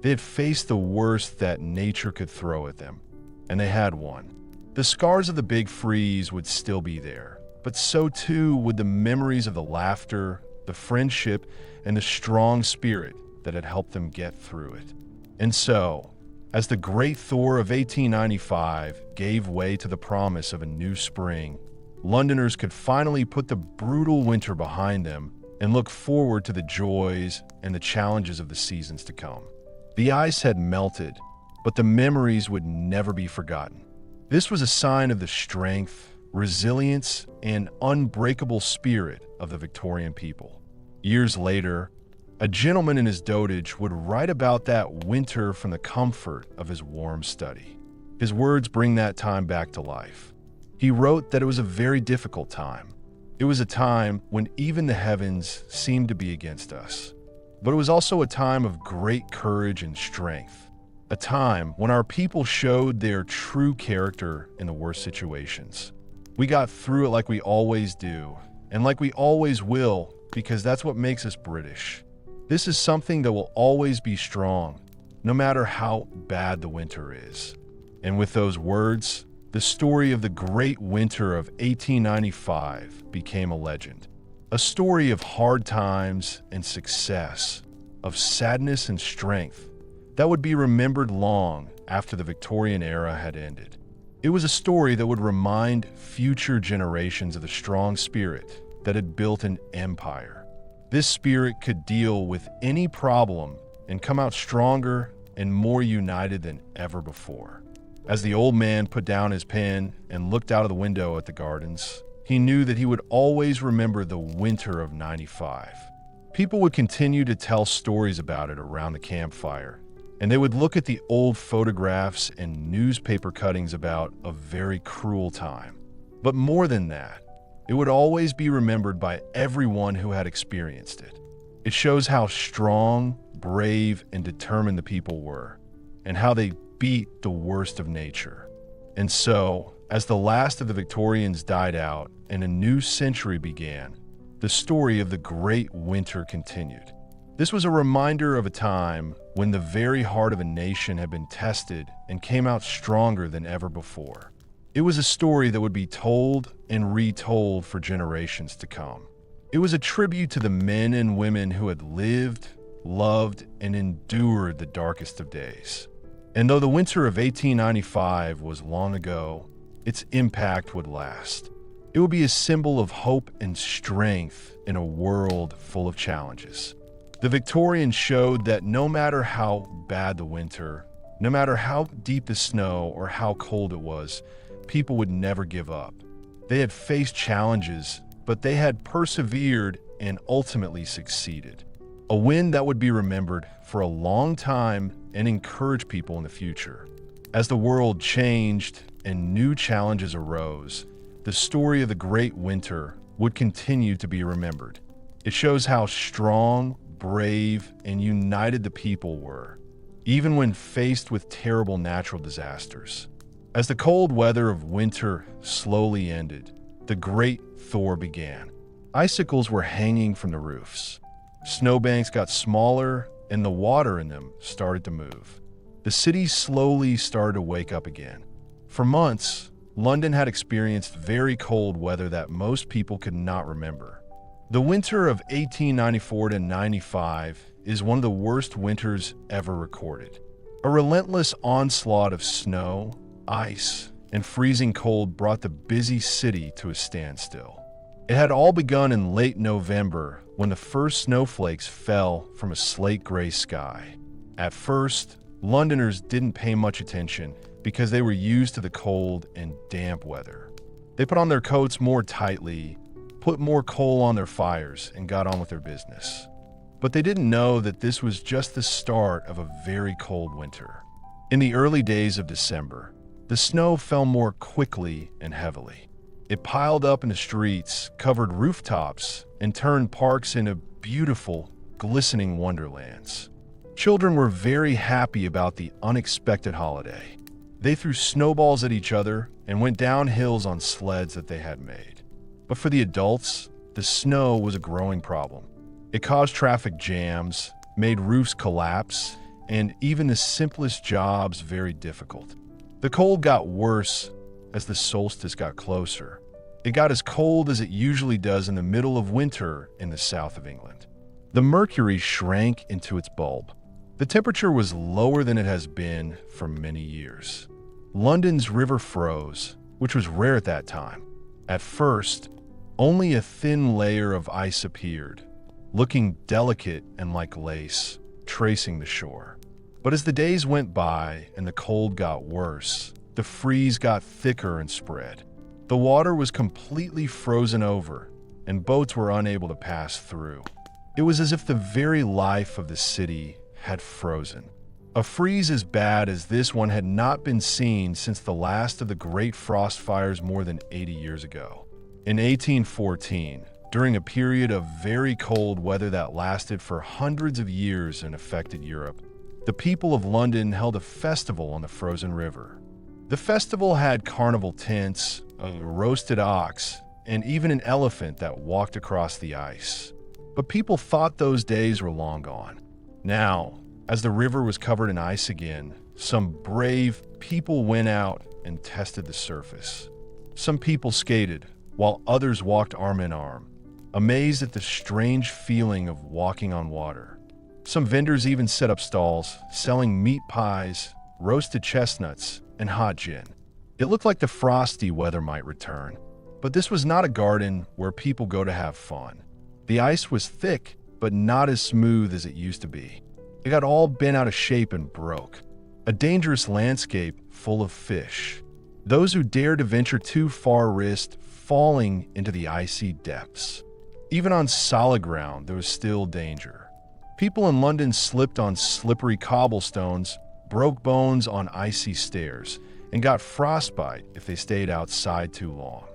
They had faced the worst that nature could throw at them, and they had won. The scars of the big freeze would still be there, but so too would the memories of the laughter, the friendship, and the strong spirit that had helped them get through it. And so, as the great thaw of 1895 gave way to the promise of a new spring, Londoners could finally put the brutal winter behind them and look forward to the joys and the challenges of the seasons to come. The ice had melted, but the memories would never be forgotten. This was a sign of the strength, resilience, and unbreakable spirit of the Victorian people. Years later, a gentleman in his dotage would write about that winter from the comfort of his warm study. His words bring that time back to life. He wrote that it was a very difficult time. It was a time when even the heavens seemed to be against us. But it was also a time of great courage and strength. A time when our people showed their true character in the worst situations. We got through it like we always do, and like we always will, because that's what makes us British. This is something that will always be strong, no matter how bad the winter is. And with those words, the story of the Great Winter of 1895 became a legend. A story of hard times and success, of sadness and strength, that would be remembered long after the Victorian era had ended. It was a story that would remind future generations of the strong spirit that had built an empire. This spirit could deal with any problem and come out stronger and more united than ever before. As the old man put down his pen and looked out of the window at the gardens, he knew that he would always remember the winter of '95. People would continue to tell stories about it around the campfire, and they would look at the old photographs and newspaper cuttings about a very cruel time. But more than that, it would always be remembered by everyone who had experienced it. It shows how strong, brave, and determined the people were, and how they beat the worst of nature. And so, as the last of the Victorians died out and a new century began, the story of the Great Winter continued. This was a reminder of a time when the very heart of a nation had been tested and came out stronger than ever before. It was a story that would be told and retold for generations to come. It was a tribute to the men and women who had lived, loved, and endured the darkest of days. And though the winter of 1895 was long ago, its impact would last. It would be a symbol of hope and strength in a world full of challenges. The Victorians showed that no matter how bad the winter, no matter how deep the snow or how cold it was, people would never give up. They had faced challenges, but they had persevered and ultimately succeeded. A win that would be remembered for a long time and encourage people in the future. As the world changed and new challenges arose, the story of the Great Winter would continue to be remembered. It shows how strong, brave, and united the people were, even when faced with terrible natural disasters. As the cold weather of winter slowly ended, the Great Thaw began. Icicles were hanging from the roofs. Snowbanks got smaller, and the water in them started to move. The city slowly started to wake up again. For months, London had experienced very cold weather that most people could not remember. The winter of 1894 to 95 is one of the worst winters ever recorded. A relentless onslaught of snow, ice, and freezing cold brought the busy city to a standstill. It had all begun in late November when the first snowflakes fell from a slate-gray sky. At first, Londoners didn't pay much attention because they were used to the cold and damp weather. They put on their coats more tightly, put more coal on their fires, and got on with their business. But they didn't know that this was just the start of a very cold winter. In the early days of December, the snow fell more quickly and heavily. It piled up in the streets, covered rooftops, and turned parks into beautiful, glistening wonderlands. Children were very happy about the unexpected holiday. They threw snowballs at each other and went down hills on sleds that they had made. But for the adults, the snow was a growing problem. It caused traffic jams, made roofs collapse, and even the simplest jobs very difficult. The cold got worse as the solstice got closer. It got as cold as it usually does in the middle of winter in the south of England. The mercury shrank into its bulb. The temperature was lower than it has been for many years. London's river froze, which was rare at that time. At first, only a thin layer of ice appeared, looking delicate and like lace, tracing the shore. But as the days went by and the cold got worse, the freeze got thicker and spread. The water was completely frozen over, and boats were unable to pass through. It was as if the very life of the city had frozen. A freeze as bad as this one had not been seen since the last of the great frost fires more than 80 years ago. In 1814, during a period of very cold weather that lasted for hundreds of years and affected Europe, the people of London held a festival on the frozen river. The festival had carnival tents, a roasted ox, and even an elephant that walked across the ice. But people thought those days were long gone. Now, as the river was covered in ice again, some brave people went out and tested the surface. Some people skated, while others walked arm in arm, amazed at the strange feeling of walking on water. Some vendors even set up stalls, selling meat pies, roasted chestnuts, and hot gin. It looked like the frosty weather might return, but this was not a garden where people go to have fun. The ice was thick, but not as smooth as it used to be. It got all bent out of shape and broke. A dangerous landscape full of fish. Those who dared to venture too far risked falling into the icy depths. Even on solid ground, there was still danger. People in London slipped on slippery cobblestones, broke bones on icy stairs, and got frostbite if they stayed outside too long.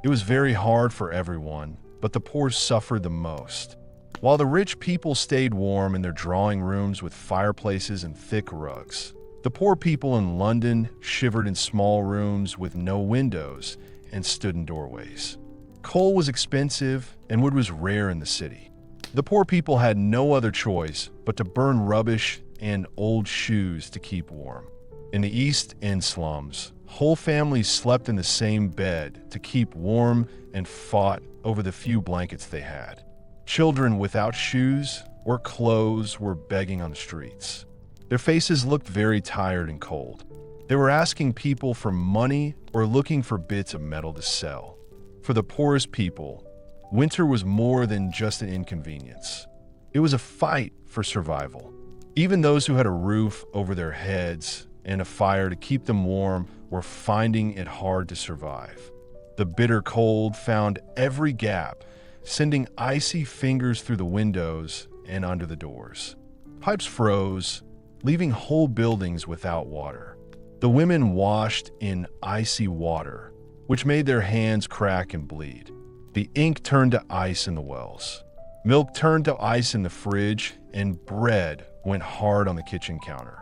It was very hard for everyone, but the poor suffered the most. While the rich people stayed warm in their drawing rooms with fireplaces and thick rugs, the poor people in London shivered in small rooms with no windows and stood in doorways. Coal was expensive and wood was rare in the city. The poor people had no other choice but to burn rubbish and old shoes to keep warm. In the East End slums, whole families slept in the same bed to keep warm and fought over the few blankets they had. Children without shoes or clothes were begging on the streets. Their faces looked very tired and cold. They were asking people for money or looking for bits of metal to sell. For the poorest people, winter was more than just an inconvenience. It was a fight for survival. Even those who had a roof over their heads and a fire to keep them warm were finding it hard to survive. The bitter cold found every gap, sending icy fingers through the windows and under the doors. Pipes froze, leaving whole buildings without water. The women washed in icy water, which made their hands crack and bleed. The ink turned to ice in the wells. Milk turned to ice in the fridge, and bread went hard on the kitchen counter.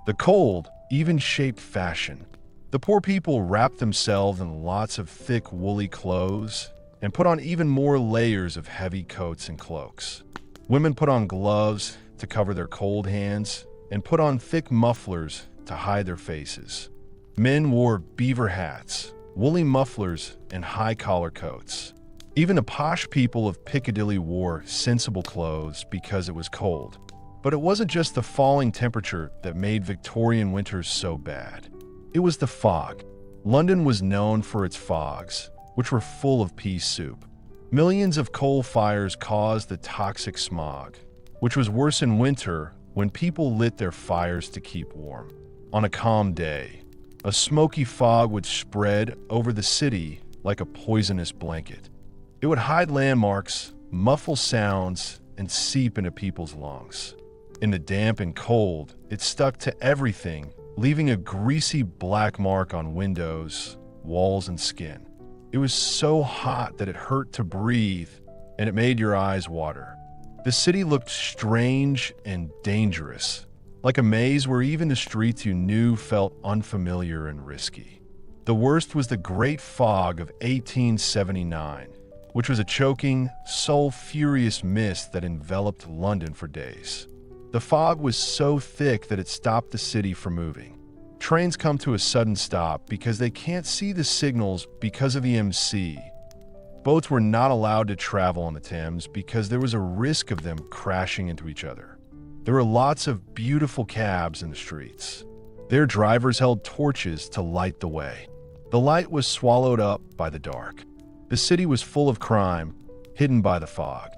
The cold even shaped fashion. The poor people wrapped themselves in lots of thick woolly clothes and put on even more layers of heavy coats and cloaks. Women put on gloves to cover their cold hands and put on thick mufflers to hide their faces. Men wore beaver hats, woolly mufflers, and high-collar coats. Even the posh people of Piccadilly wore sensible clothes because it was cold. But it wasn't just the falling temperature that made Victorian winters so bad. It was the fog. London was known for its fogs, which were full of pea soup. Millions of coal fires caused the toxic smog, which was worse in winter when people lit their fires to keep warm. On a calm day, a smoky fog would spread over the city like a poisonous blanket. It would hide landmarks, muffle sounds, and seep into people's lungs. In the damp and cold, it stuck to everything, leaving a greasy black mark on windows, walls, and skin. It was so hot that it hurt to breathe, and it made your eyes water. The city looked strange and dangerous, like a maze where even the streets you knew felt unfamiliar and risky. The worst was the Great Fog of 1879, which was a choking, sulphurous mist that enveloped London for days. The fog was so thick that it stopped the city from moving. Trains come to a sudden stop because they can't see the signals because of the MC. Boats were not allowed to travel on the Thames because there was a risk of them crashing into each other. There were lots of beautiful cabs in the streets. Their drivers held torches to light the way. The light was swallowed up by the dark. The city was full of crime, hidden by the fog.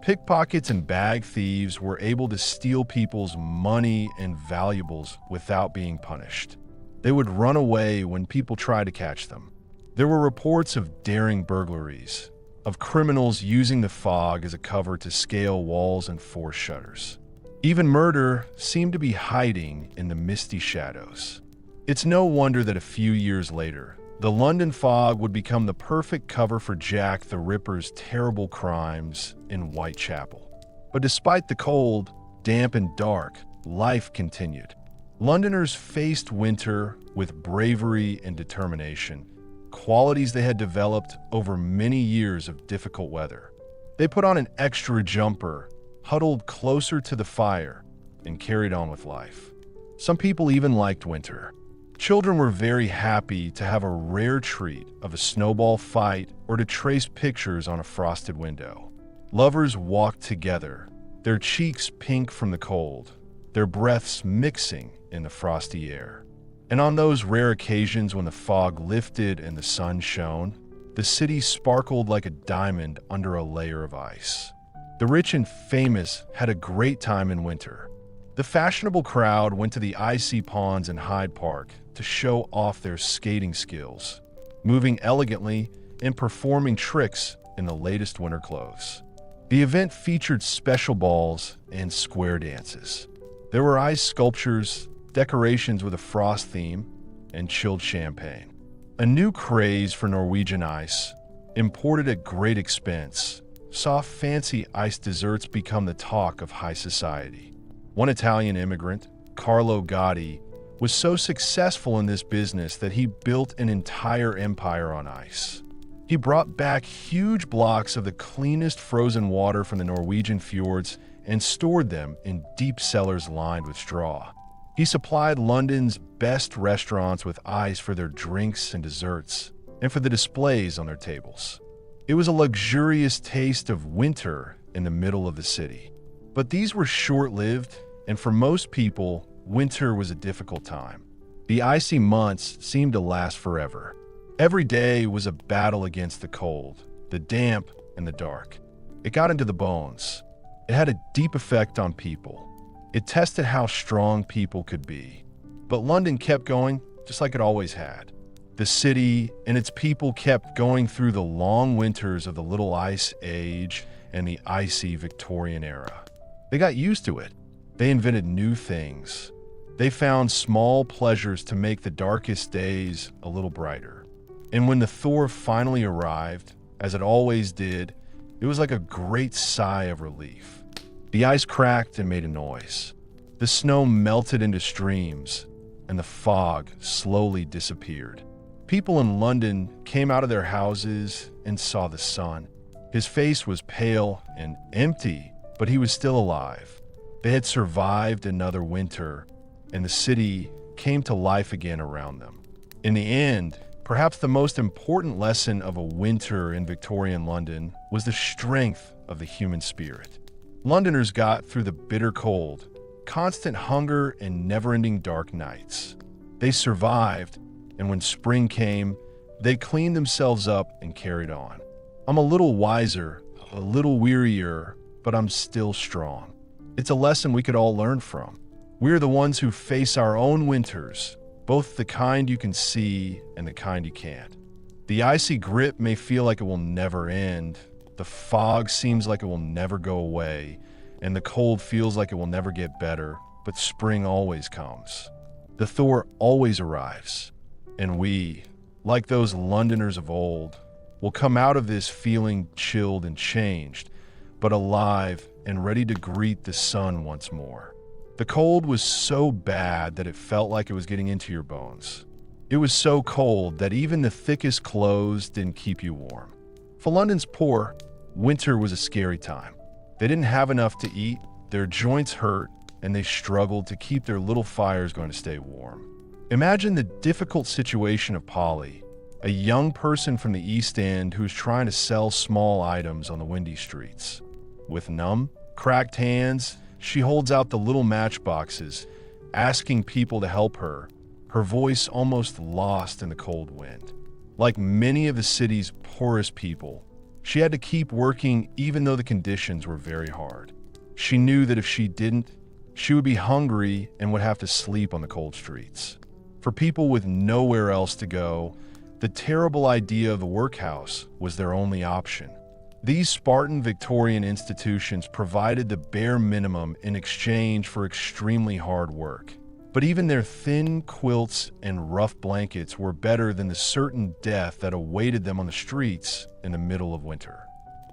Pickpockets and bag thieves were able to steal people's money and valuables without being punished. They would run away when people tried to catch them. There were reports of daring burglaries, of criminals using the fog as a cover to scale walls and force shutters. Even murder seemed to be hiding in the misty shadows. It's no wonder that a few years later, the London fog would become the perfect cover for Jack the Ripper's terrible crimes in Whitechapel. But despite the cold, damp, and dark, life continued. Londoners faced winter with bravery and determination, qualities they had developed over many years of difficult weather. They put on an extra jumper, huddled closer to the fire, and carried on with life. Some people even liked winter. Children were very happy to have a rare treat of a snowball fight or to trace pictures on a frosted window. Lovers walked together, their cheeks pink from the cold, their breaths mixing in the frosty air. And on those rare occasions when the fog lifted and the sun shone, the city sparkled like a diamond under a layer of ice. The rich and famous had a great time in winter. The fashionable crowd went to the icy ponds in Hyde Park to show off their skating skills, moving elegantly and performing tricks in the latest winter clothes. The event featured special balls and square dances. There were ice sculptures, decorations with a frost theme, and chilled champagne. A new craze for Norwegian ice, imported at great expense, saw fancy ice desserts become the talk of high society. One Italian immigrant, Carlo Gotti, was so successful in this business that he built an entire empire on ice. He brought back huge blocks of the cleanest frozen water from the Norwegian fjords and stored them in deep cellars lined with straw. He supplied London's best restaurants with ice for their drinks and desserts, and for the displays on their tables. It was a luxurious taste of winter in the middle of the city. But these were short-lived, and for most people, winter was a difficult time. The icy months seemed to last forever. Every day was a battle against the cold, the damp, and the dark. It got into the bones. It had a deep effect on people. It tested how strong people could be. But London kept going just like it always had. The city and its people kept going through the long winters of the Little Ice Age and the icy Victorian era. They got used to it. They invented new things. They found small pleasures to make the darkest days a little brighter. And when the thaw finally arrived, as it always did, it was like a great sigh of relief. The ice cracked and made a noise. The snow melted into streams, and the fog slowly disappeared. People in London came out of their houses and saw the sun. His face was pale and empty, but he was still alive. They had survived another winter, and the city came to life again around them. In the end, perhaps the most important lesson of a winter in Victorian London was the strength of the human spirit. Londoners got through the bitter cold, constant hunger, and never-ending dark nights. They survived, and when spring came, they cleaned themselves up and carried on. I'm a little wiser, a little wearier, but I'm still strong. It's a lesson we could all learn from. We're the ones who face our own winters, both the kind you can see and the kind you can't. The icy grip may feel like it will never end, the fog seems like it will never go away, and the cold feels like it will never get better, but spring always comes. The thaw always arrives, and we, like those Londoners of old, will come out of this feeling chilled and changed, but alive and ready to greet the sun once more. The cold was so bad that it felt like it was getting into your bones. It was so cold that even the thickest clothes didn't keep you warm. For London's poor, winter was a scary time. They didn't have enough to eat, their joints hurt, and they struggled to keep their little fires going to stay warm. Imagine the difficult situation of Polly, a young person from the East End who's trying to sell small items on the windy streets. With numb, cracked hands, she holds out the little matchboxes, asking people to help her, her voice almost lost in the cold wind. Like many of the city's poorest people, she had to keep working even though the conditions were very hard. She knew that if she didn't, she would be hungry and would have to sleep on the cold streets. For people with nowhere else to go, The terrible idea of a workhouse was their only option. These Spartan Victorian institutions provided the bare minimum in exchange for extremely hard work. But even their thin quilts and rough blankets were better than the certain death that awaited them on the streets in the middle of winter.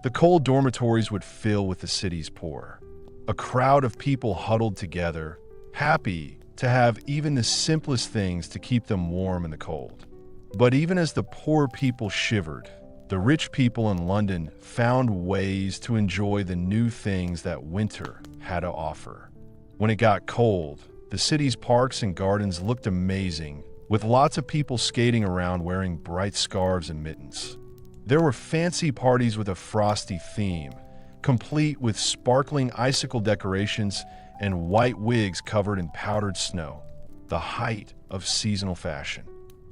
The cold dormitories would fill with the city's poor. A crowd of people huddled together, happy to have even the simplest things to keep them warm in the cold. But even as the poor people shivered, the rich people in London found ways to enjoy the new things that winter had to offer. When it got cold, the city's parks and gardens looked amazing, with lots of people skating around wearing bright scarves and mittens. There were fancy parties with a frosty theme, complete with sparkling icicle decorations and white wigs covered in powdered snow, the height of seasonal fashion.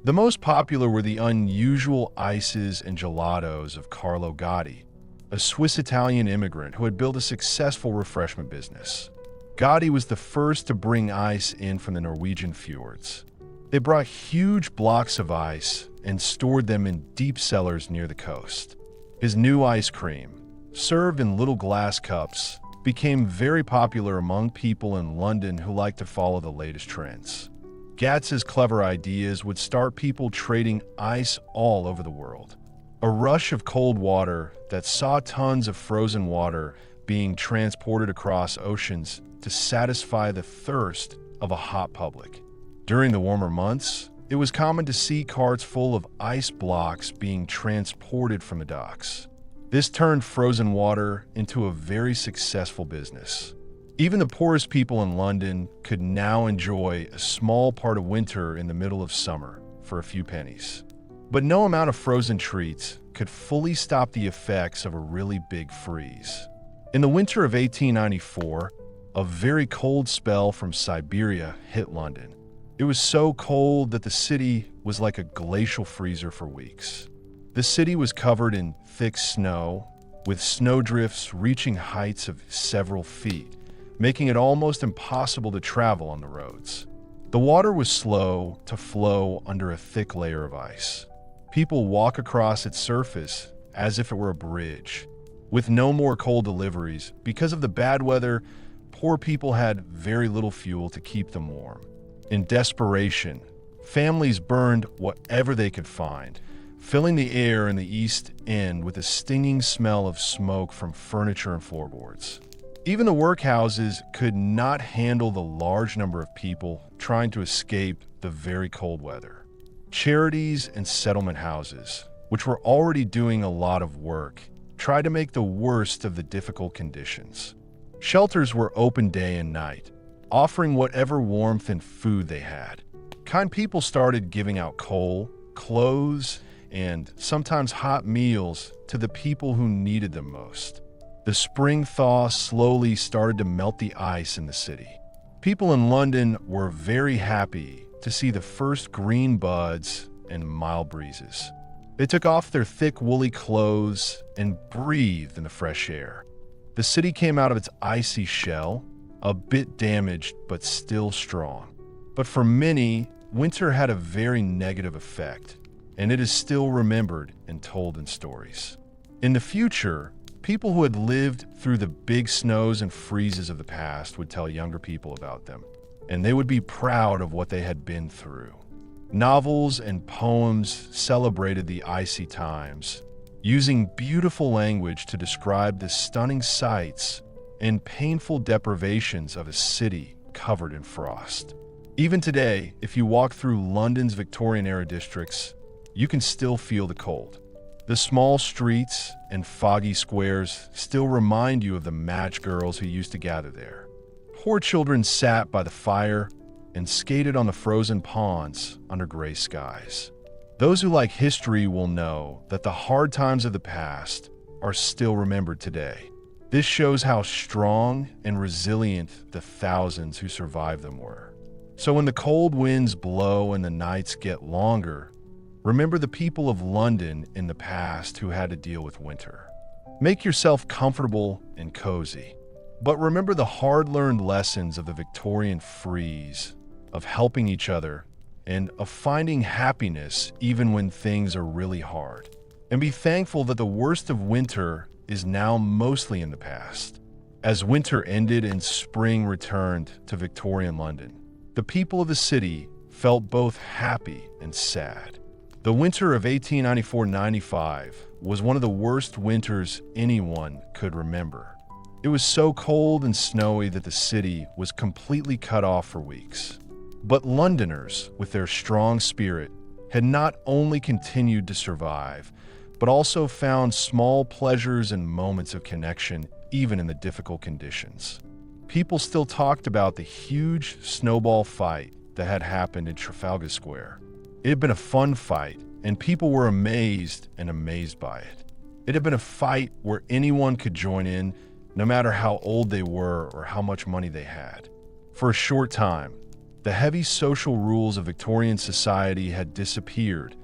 The most popular were the unusual ices and gelatos of Carlo Gotti, a Swiss-Italian immigrant who had built a successful refreshment business. Gotti was the first to bring ice in from the Norwegian fjords. They brought huge blocks of ice and stored them in deep cellars near the coast. His new ice cream, served in little glass cups, became very popular among people in London who liked to follow the latest trends. Gatz's clever ideas would start people trading ice all over the world. A rush of cold water that saw tons of frozen water being transported across oceans to satisfy the thirst of a hot public. During the warmer months, it was common to see carts full of ice blocks being transported from the docks. This turned frozen water into a very successful business. Even the poorest people in London could now enjoy a small part of winter in the middle of summer for a few pennies. But no amount of frozen treats could fully stop the effects of a really big freeze. In the winter of 1894, a very cold spell from Siberia hit London. It was so cold that the city was like a glacial freezer for weeks. The city was covered in thick snow, with snowdrifts reaching heights of several feet, making it almost impossible to travel on the roads. The water was slow to flow under a thick layer of ice. People walk across its surface as if it were a bridge. With no more coal deliveries, because of the bad weather, poor people had very little fuel to keep them warm. In desperation, families burned whatever they could find, filling the air in the East End with a stinging smell of smoke from furniture and floorboards. Even the workhouses could not handle the large number of people trying to escape the very cold weather. Charities and settlement houses, which were already doing a lot of work, tried to make the worst of the difficult conditions. Shelters were open day and night, offering whatever warmth and food they had. Kind people started giving out coal, clothes, and sometimes hot meals to the people who needed them most. The spring thaw slowly started to melt the ice in the city. People in London were very happy to see the first green buds and mild breezes. They took off their thick woolly clothes and breathed in the fresh air. The city came out of its icy shell, a bit damaged but still strong. But for many, winter had a very negative effect, and it is still remembered and told in stories. In the future, people who had lived through the big snows and freezes of the past would tell younger people about them, and they would be proud of what they had been through. Novels and poems celebrated the icy times, using beautiful language to describe the stunning sights and painful deprivations of a city covered in frost. Even today, if you walk through London's Victorian-era districts, you can still feel the cold. The small streets and foggy squares still remind you of the matchgirls who used to gather there. Poor children sat by the fire and skated on the frozen ponds under gray skies. Those who like history will know that the hard times of the past are still remembered today. This shows how strong and resilient the thousands who survived them were. So when the cold winds blow and the nights get longer, remember the people of London in the past who had to deal with winter. Make yourself comfortable and cozy, but remember the hard-learned lessons of the Victorian freeze, of helping each other and of finding happiness even when things are really hard. And be thankful that the worst of winter is now mostly in the past. As winter ended and spring returned to Victorian London, the people of the city felt both happy and sad. The winter of 1894-95 was one of the worst winters anyone could remember. It was so cold and snowy that the city was completely cut off for weeks. But Londoners, with their strong spirit, had not only continued to survive, but also found small pleasures and moments of connection even in the difficult conditions. People still talked about the huge snowball fight that had happened in Trafalgar Square. It had been a fun fight, and people were amazed by it. It had been a fight where anyone could join in, no matter how old they were or how much money they had. For a short time, the heavy social rules of Victorian society had disappeared,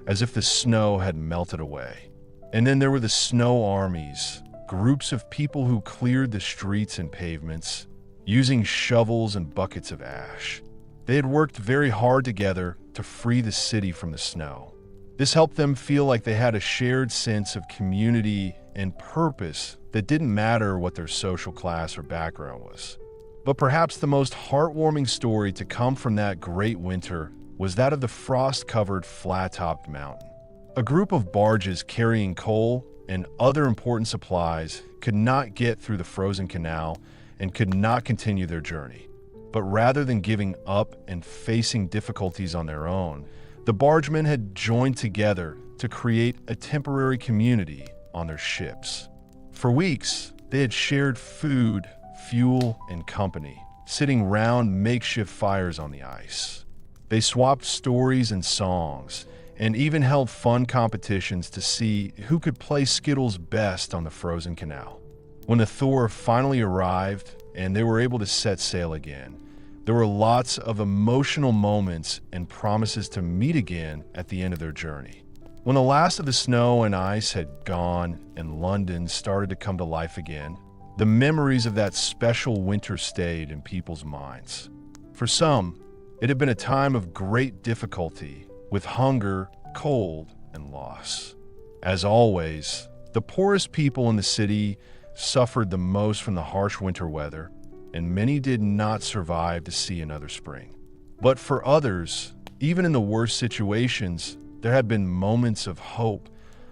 as if the snow had melted away. And then there were the snow armies, groups of people who cleared the streets and pavements, using shovels and buckets of ash. They had worked very hard together to free the city from the snow. This helped them feel like they had a shared sense of community and purpose that didn't matter what their social class or background was. But perhaps the most heartwarming story to come from that great winter was that of the frost-covered flat-topped mountain. A group of barges carrying coal and other important supplies could not get through the frozen canal and could not continue their journey. But rather than giving up and facing difficulties on their own, the bargemen had joined together to create a temporary community on their ships. For weeks, they had shared food, fuel, and company, sitting round makeshift fires on the ice. They swapped stories and songs, and even held fun competitions to see who could play Skittles best on the frozen canal. When the Thor finally arrived and they were able to set sail again, there were lots of emotional moments and promises to meet again at the end of their journey. When the last of the snow and ice had gone and London started to come to life again, the memories of that special winter stayed in people's minds. For some, it had been a time of great difficulty with hunger, cold, and loss. As always, the poorest people in the city suffered the most from the harsh winter weather, and many did not survive to see another spring. But for others, even in the worst situations, there had been moments of hope,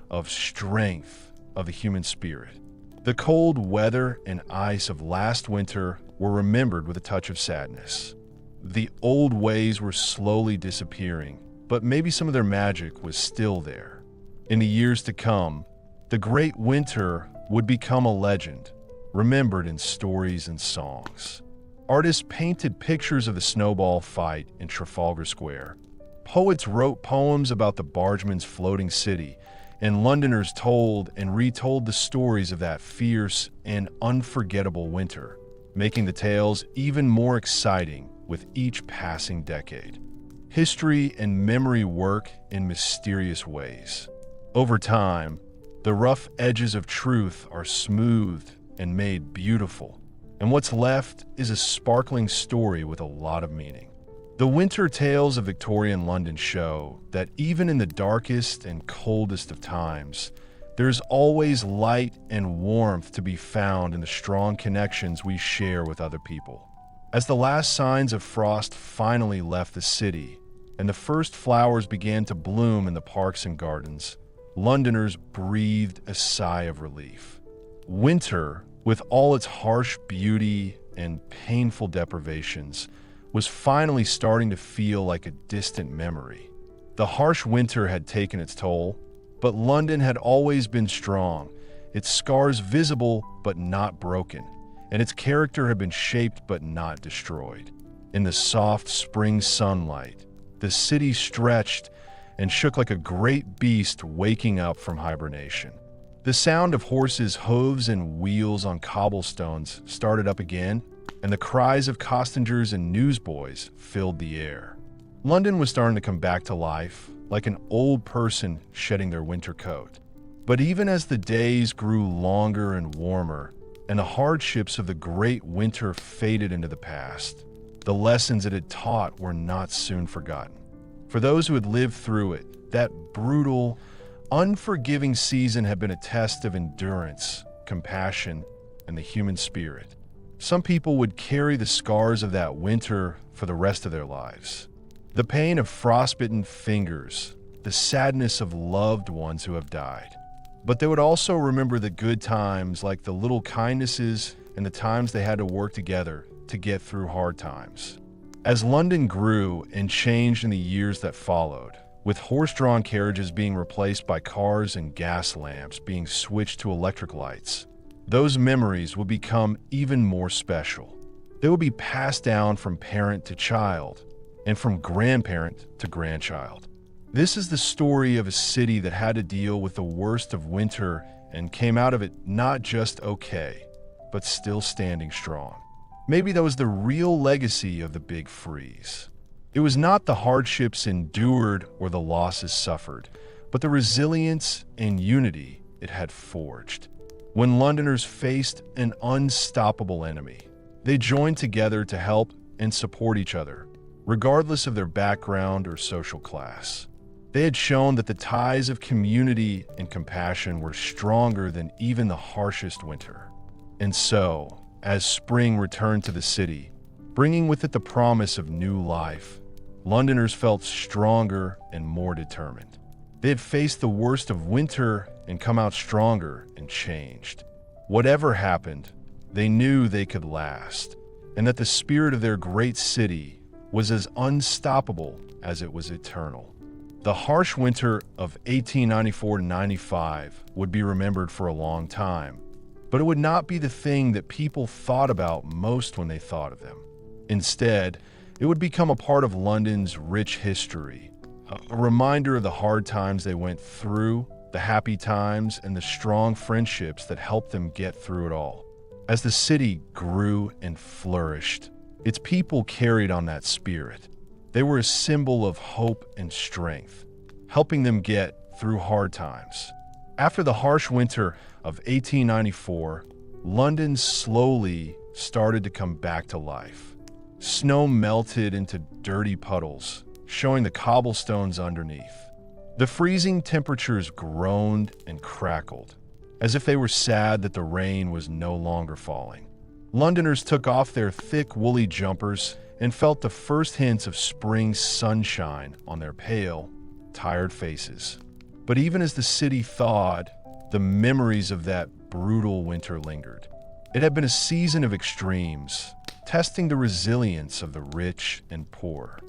of strength, of the human spirit. The cold weather and ice of last winter were remembered with a touch of sadness. The old ways were slowly disappearing, but maybe some of their magic was still there. In the years to come, the great winter would become a legend, remembered in stories and songs. Artists painted pictures of the snowball fight in Trafalgar Square. Poets wrote poems about the bargemen's floating city, and Londoners told and retold the stories of that fierce and unforgettable winter, making the tales even more exciting with each passing decade. History and memory work in mysterious ways. Over time, the rough edges of truth are smoothed and made beautiful, and what's left is a sparkling story with a lot of meaning. The winter tales of Victorian London show that even in the darkest and coldest of times, there's always light and warmth to be found in the strong connections we share with other people. As the last signs of frost finally left the city, and the first flowers began to bloom in the parks and gardens, Londoners breathed a sigh of relief. Winter, with all its harsh beauty and painful deprivations, was finally starting to feel like a distant memory. The harsh winter had taken its toll, but London had always been strong, its scars visible but not broken, and its character had been shaped but not destroyed. In the soft spring sunlight, the city stretched and shook like a great beast waking up from hibernation. The sound of horses' hooves and wheels on cobblestones started up again, and the cries of costingers and newsboys filled the air. London was starting to come back to life, like an old person shedding their winter coat. But even as the days grew longer and warmer, and the hardships of the great winter faded into the past, the lessons it had taught were not soon forgotten. For those who had lived through it, that brutal, unforgiving season had been a test of endurance, compassion, and the human spirit. Some people would carry the scars of that winter for the rest of their lives. The pain of frostbitten fingers, the sadness of loved ones who have died. But they would also remember the good times, like the little kindnesses and the times they had to work together to get through hard times. As London grew and changed in the years that followed, with horse-drawn carriages being replaced by cars and gas lamps being switched to electric lights, those memories would become even more special. They would be passed down from parent to child and from grandparent to grandchild. This is the story of a city that had to deal with the worst of winter and came out of it not just okay, but still standing strong. Maybe that was the real legacy of the Big Freeze. It was not the hardships endured or the losses suffered, but the resilience and unity it had forged. When Londoners faced an unstoppable enemy, they joined together to help and support each other, regardless of their background or social class. They had shown that the ties of community and compassion were stronger than even the harshest winter. And so, as spring returned to the city, bringing with it the promise of new life, Londoners felt stronger and more determined. They had faced the worst of winter and come out stronger and changed. Whatever happened, they knew they could last, and that the spirit of their great city was as unstoppable as it was eternal. The harsh winter of 1894-95 would be remembered for a long time, but it would not be the thing that people thought about most when they thought of them. Instead, it would become a part of London's rich history, a reminder of the hard times they went through, the happy times, and the strong friendships that helped them get through it all. As the city grew and flourished, its people carried on that spirit. They were a symbol of hope and strength, helping them get through hard times. After the harsh winter of 1894, London slowly started to come back to life. Snow melted into dirty puddles, showing the cobblestones underneath. The freezing temperatures groaned and crackled, as if they were sad that the rain was no longer falling. Londoners took off their thick, woolly jumpers and felt the first hints of spring sunshine on their pale, tired faces. But even as the city thawed, the memories of that brutal winter lingered. It had been a season of extremes, testing the resilience of the rich and poor.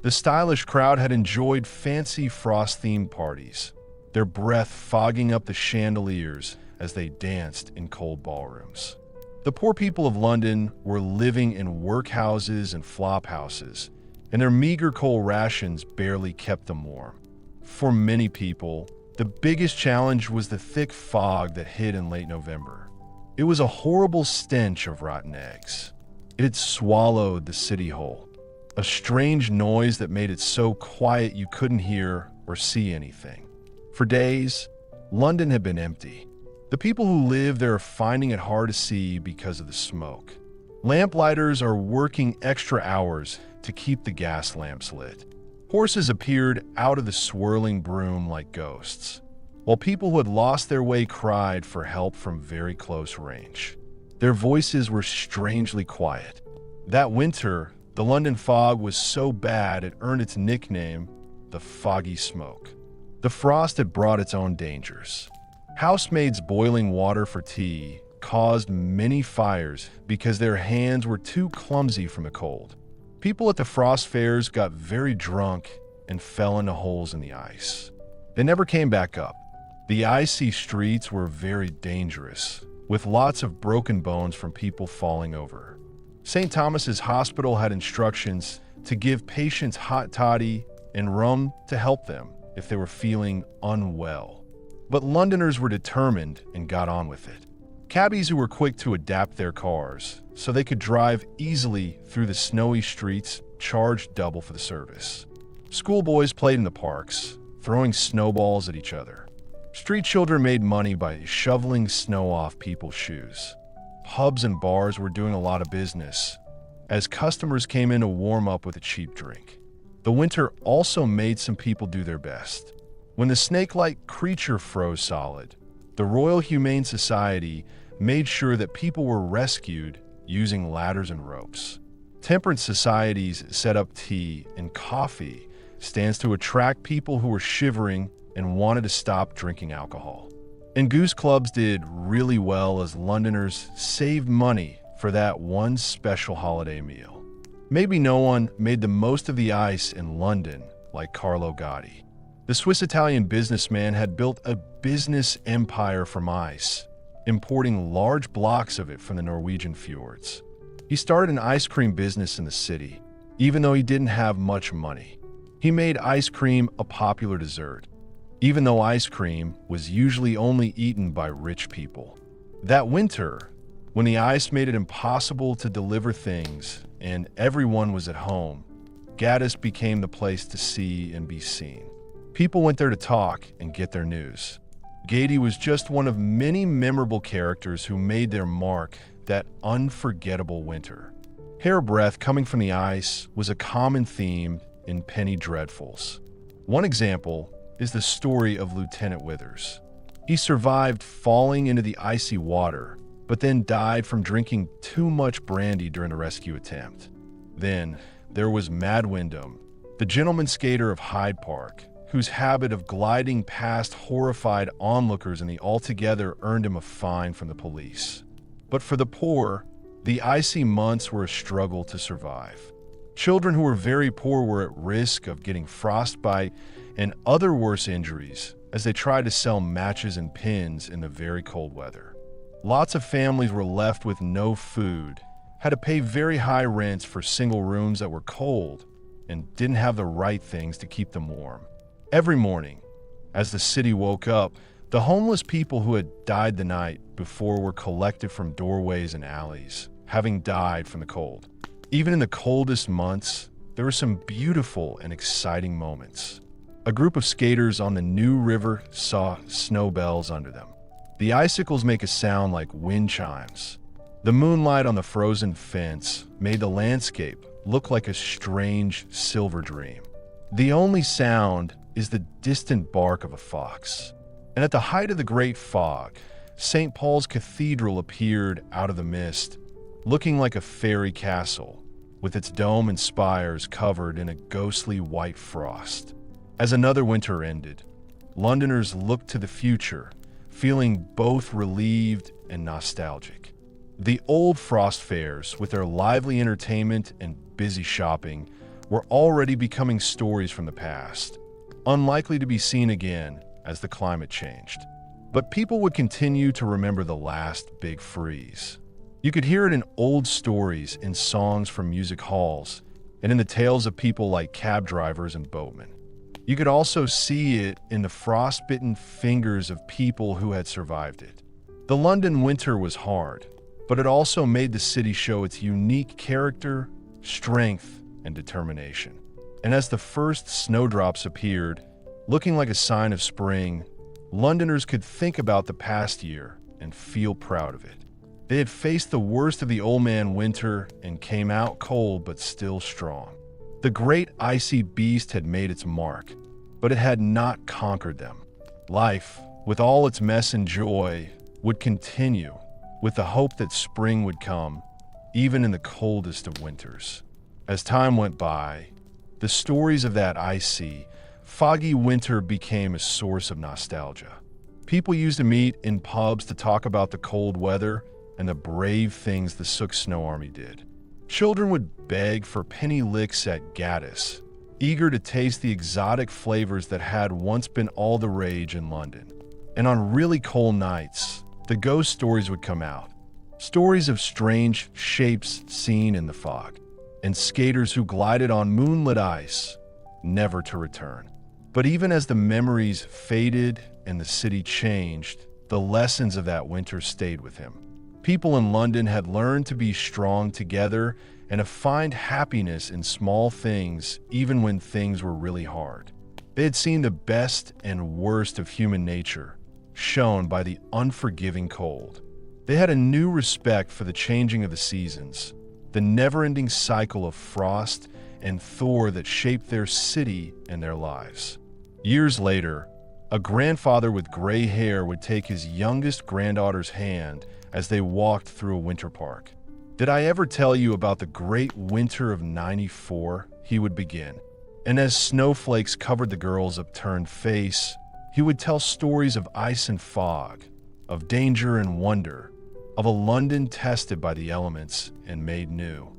The stylish crowd had enjoyed fancy frost-themed parties, their breath fogging up the chandeliers as they danced in cold ballrooms. The poor people of London were living in workhouses and flophouses, and their meager coal rations barely kept them warm. For many people, the biggest challenge was the thick fog that hid in late November. It was a horrible stench of rotten eggs. It had swallowed the city whole, a strange noise that made it so quiet you couldn't hear or see anything. For days, London had been empty. The people who live there are finding it hard to see because of the smoke. Lamplighters are working extra hours to keep the gas lamps lit. Horses appeared out of the swirling broom like ghosts, while people who had lost their way cried for help from very close range. Their voices were strangely quiet. That winter, the London fog was so bad it earned its nickname, the foggy smoke. The frost had brought its own dangers. Housemaids boiling water for tea caused many fires because their hands were too clumsy from the cold. People at the frost fairs got very drunk and fell into holes in the ice. They never came back up. The icy streets were very dangerous, with lots of broken bones from people falling over. St. Thomas's Hospital had instructions to give patients hot toddy and rum to help them if they were feeling unwell. But Londoners were determined and got on with it. Cabbies who were quick to adapt their cars so they could drive easily through the snowy streets charged double for the service. Schoolboys played in the parks, throwing snowballs at each other. Street children made money by shoveling snow off people's shoes. Pubs and bars were doing a lot of business as customers came in to warm up with a cheap drink. The winter also made some people do their best. When the snake-like creature froze solid, the Royal Humane Society made sure that people were rescued using ladders and ropes. Temperance societies set up tea and coffee stands to attract people who were shivering and wanted to stop drinking alcohol. And goose clubs did really well as Londoners saved money for that one special holiday meal. Maybe no one made the most of the ice in London like Carlo Gotti. The Swiss-Italian businessman had built a business empire from ice, importing large blocks of it from the Norwegian fjords. He started an ice cream business in the city, even though he didn't have much money. He made ice cream a popular dessert, even though ice cream was usually only eaten by rich people. That winter, when the ice made it impossible to deliver things and everyone was at home, Gaddis became the place to see and be seen. People went there to talk and get their news. Gady was just one of many memorable characters who made their mark that unforgettable winter. Hairbreadth coming from the ice was a common theme in Penny Dreadfuls. One example is the story of Lieutenant Withers. He survived falling into the icy water, but then died from drinking too much brandy during the rescue attempt. Then there was Mad Wyndham, the gentleman skater of Hyde Park, whose habit of gliding past horrified onlookers in the altogether earned him a fine from the police. But for the poor, the icy months were a struggle to survive. Children who were very poor were at risk of getting frostbite and other worse injuries as they tried to sell matches and pins in the very cold weather. Lots of families were left with no food, had to pay very high rents for single rooms that were cold, and didn't have the right things to keep them warm. Every morning, as the city woke up, the homeless people who had died the night before were collected from doorways and alleys, having died from the cold. Even in the coldest months, there were some beautiful and exciting moments. A group of skaters on the New River saw snow bells under them. The icicles make a sound like wind chimes. The moonlight on the frozen fence made the landscape look like a strange silver dream. The only sound is the distant bark of a fox. And at the height of the great fog, St. Paul's Cathedral appeared out of the mist, looking like a fairy castle, with its dome and spires covered in a ghostly white frost. As another winter ended, Londoners looked to the future, feeling both relieved and nostalgic. The old frost fairs, with their lively entertainment and busy shopping, were already becoming stories from the past, unlikely to be seen again as the climate changed. But people would continue to remember the last big freeze. You could hear it in old stories, in songs from music halls, and in the tales of people like cab drivers and boatmen. You could also see it in the frostbitten fingers of people who had survived it. The London winter was hard, but it also made the city show its unique character, strength, and determination. And as the first snowdrops appeared, looking like a sign of spring, Londoners could think about the past year and feel proud of it. They had faced the worst of the old man winter and came out cold but still strong. The great icy beast had made its mark, but it had not conquered them. Life, with all its mess and joy, would continue, with the hope that spring would come, even in the coldest of winters. As time went by, the stories of that icy, foggy winter became a source of nostalgia. People used to meet in pubs to talk about the cold weather and the brave things the Sook Snow Army did. Children would beg for penny licks at Gaddis, eager to taste the exotic flavors that had once been all the rage in London. And on really cold nights, the ghost stories would come out. Stories of strange shapes seen in the fog, and skaters who glided on moonlit ice, never to return. But even as the memories faded and the city changed, the lessons of that winter stayed with him. People in London had learned to be strong together and to find happiness in small things even when things were really hard. They had seen the best and worst of human nature, shown by the unforgiving cold. They had a new respect for the changing of the seasons, the never-ending cycle of frost, and Thor that shaped their city and their lives. Years later, a grandfather with gray hair would take his youngest granddaughter's hand as they walked through a winter park. "Did I ever tell you about the great winter of '94? He would begin. And as snowflakes covered the girl's upturned face, he would tell stories of ice and fog, of danger and wonder, of a London tested by the elements and made new.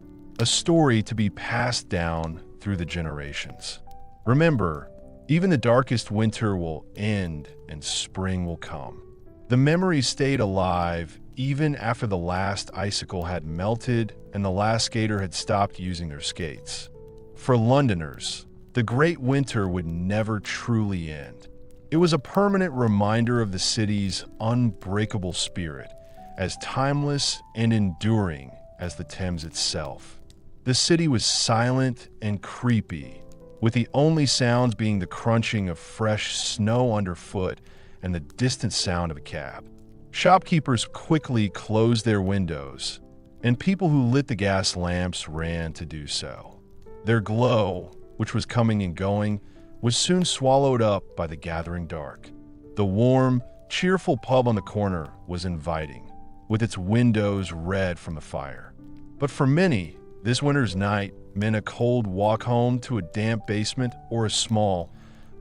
A story to be passed down through the generations. Remember, even the darkest winter will end and spring will come." The memory stayed alive even after the last icicle had melted and the last skater had stopped using their skates. For Londoners, the great winter would never truly end. It was a permanent reminder of the city's unbreakable spirit, as timeless and enduring as the Thames itself. The city was silent and creepy, with the only sounds being the crunching of fresh snow underfoot and the distant sound of a cab. Shopkeepers quickly closed their windows, and people who lit the gas lamps ran to do so. Their glow, which was coming and going, was soon swallowed up by the gathering dark. The warm, cheerful pub on the corner was inviting, with its windows red from the fire. But for many, this winter's night meant a cold walk home to a damp basement or a small,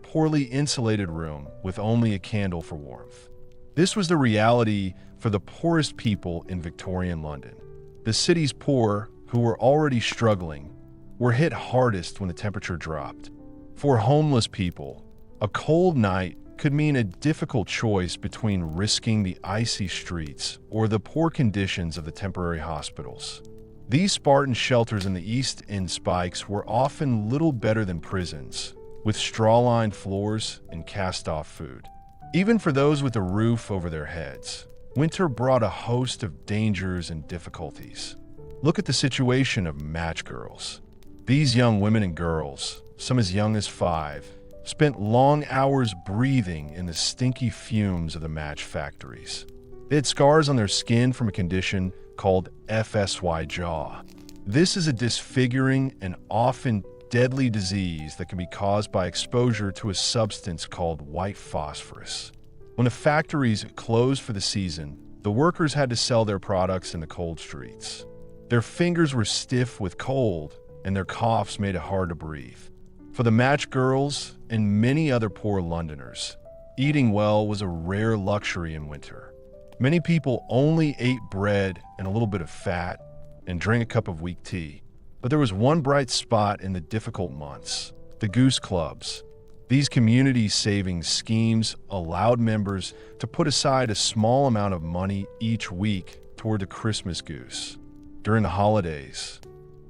poorly insulated room with only a candle for warmth. This was the reality for the poorest people in Victorian London. The city's poor, who were already struggling, were hit hardest when the temperature dropped. For homeless people, a cold night could mean a difficult choice between risking the icy streets or the poor conditions of the temporary hospitals. These Spartan shelters in the East End spikes were often little better than prisons, with straw-lined floors and cast-off food. Even for those with a roof over their heads, winter brought a host of dangers and difficulties. Look at the situation of matchgirls. These young women and girls, some as young as 5, spent long hours breathing in the stinky fumes of the match factories. They had scars on their skin from a condition called FSY jaw. This is a disfiguring and often deadly disease that can be caused by exposure to a substance called white phosphorus. When the factories closed for the season, the workers had to sell their products in the cold streets. Their fingers were stiff with cold, and their coughs made it hard to breathe. For the match girls and many other poor Londoners, eating well was a rare luxury in winter. Many people only ate bread and a little bit of fat and drank a cup of weak tea. But there was one bright spot in the difficult months: the goose clubs. These community savings schemes allowed members to put aside a small amount of money each week toward the Christmas goose. During the holidays,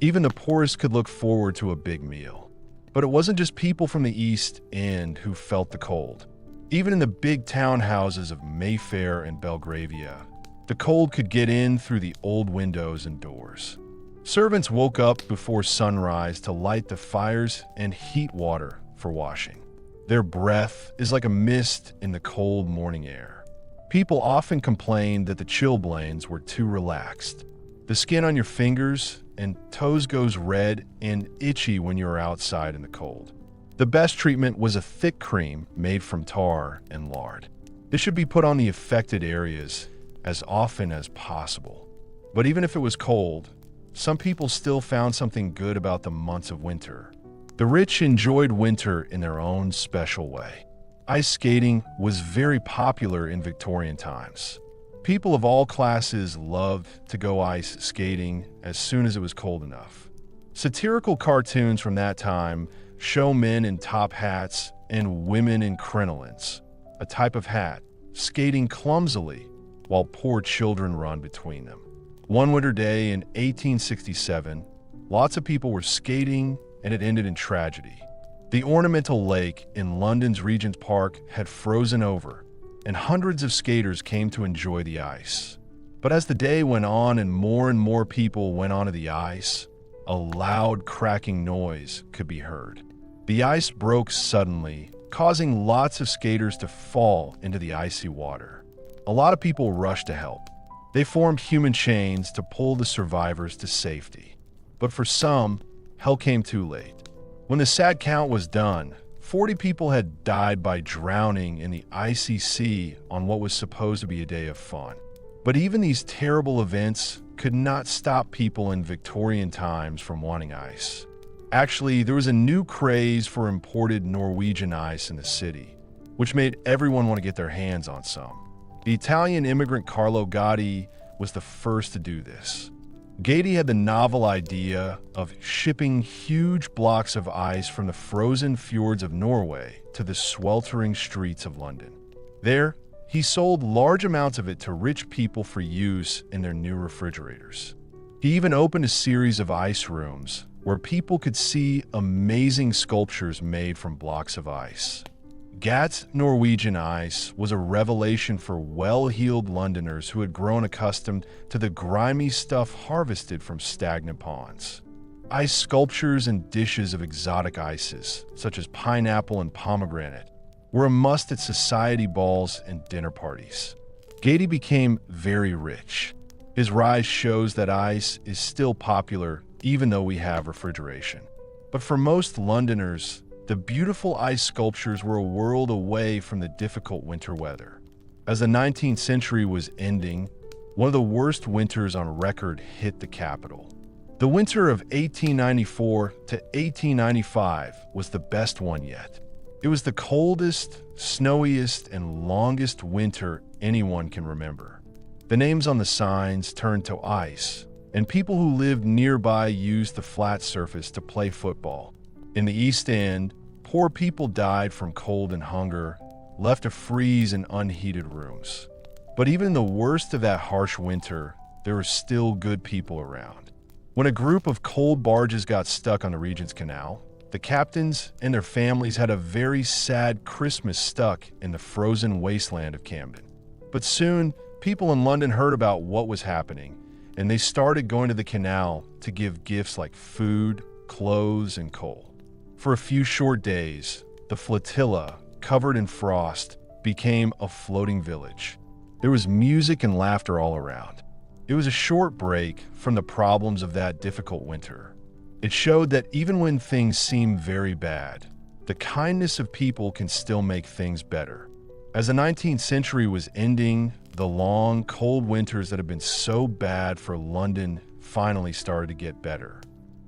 even the poorest could look forward to a big meal. But it wasn't just people from the East End who felt the cold. Even in the big townhouses of Mayfair and Belgravia, the cold could get in through the old windows and doors. Servants woke up before sunrise to light the fires and heat water for washing. Their breath is like a mist in the cold morning air. People often complained that the chilblains were too relaxed. The skin on your fingers and toes goes red and itchy when you're outside in the cold. The best treatment was a thick cream made from tar and lard. This should be put on the affected areas as often as possible. But even if it was cold, some people still found something good about the months of winter. The rich enjoyed winter in their own special way. Ice skating was very popular in Victorian times. People of all classes loved to go ice skating as soon as it was cold enough. Satirical cartoons from that time show men in top hats and women in crinolines, a type of hat, skating clumsily while poor children run between them. One winter day in 1867, lots of people were skating and it ended in tragedy. The ornamental lake in London's Regent's Park had frozen over, and hundreds of skaters came to enjoy the ice. But as the day went on and more people went onto the ice, a loud cracking noise could be heard. The ice broke suddenly, causing lots of skaters to fall into the icy water. A lot of people rushed to help. They formed human chains to pull the survivors to safety. But for some, hell came too late. When the sad count was done, 40 people had died by drowning in the icy sea on what was supposed to be a day of fun. But even these terrible events could not stop people in Victorian times from wanting ice. Actually, there was a new craze for imported Norwegian ice in the city, which made everyone want to get their hands on some. The Italian immigrant Carlo Gatti was the first to do this. Gatti had the novel idea of shipping huge blocks of ice from the frozen fjords of Norway to the sweltering streets of London. There, he sold large amounts of it to rich people for use in their new refrigerators. He even opened a series of ice rooms where people could see amazing sculptures made from blocks of ice. Gat's Norwegian ice was a revelation for well-heeled Londoners who had grown accustomed to the grimy stuff harvested from stagnant ponds. Ice sculptures and dishes of exotic ices, such as pineapple and pomegranate, were a must at society balls and dinner parties. Gatti became very rich. His rise shows that ice is still popular even though we have refrigeration. But for most Londoners, the beautiful ice sculptures were a world away from the difficult winter weather. As the 19th century was ending, one of the worst winters on record hit the capital. The winter of 1894 to 1895 was the best one yet. It was the coldest, snowiest, and longest winter anyone can remember. The names on the signs turned to ice, and people who lived nearby used the flat surface to play football. In the East End, poor people died from cold and hunger, left to freeze in unheated rooms. But even in the worst of that harsh winter, there were still good people around. When a group of coal barges got stuck on the Regent's Canal, the captains and their families had a very sad Christmas stuck in the frozen wasteland of Camden. But soon, people in London heard about what was happening, and they started going to the canal to give gifts like food, clothes, and coal. For a few short days, the flotilla, covered in frost, became a floating village. There was music and laughter all around. It was a short break from the problems of that difficult winter. It showed that even when things seem very bad, the kindness of people can still make things better. As the 19th century was ending, the long, cold winters that had been so bad for London finally started to get better.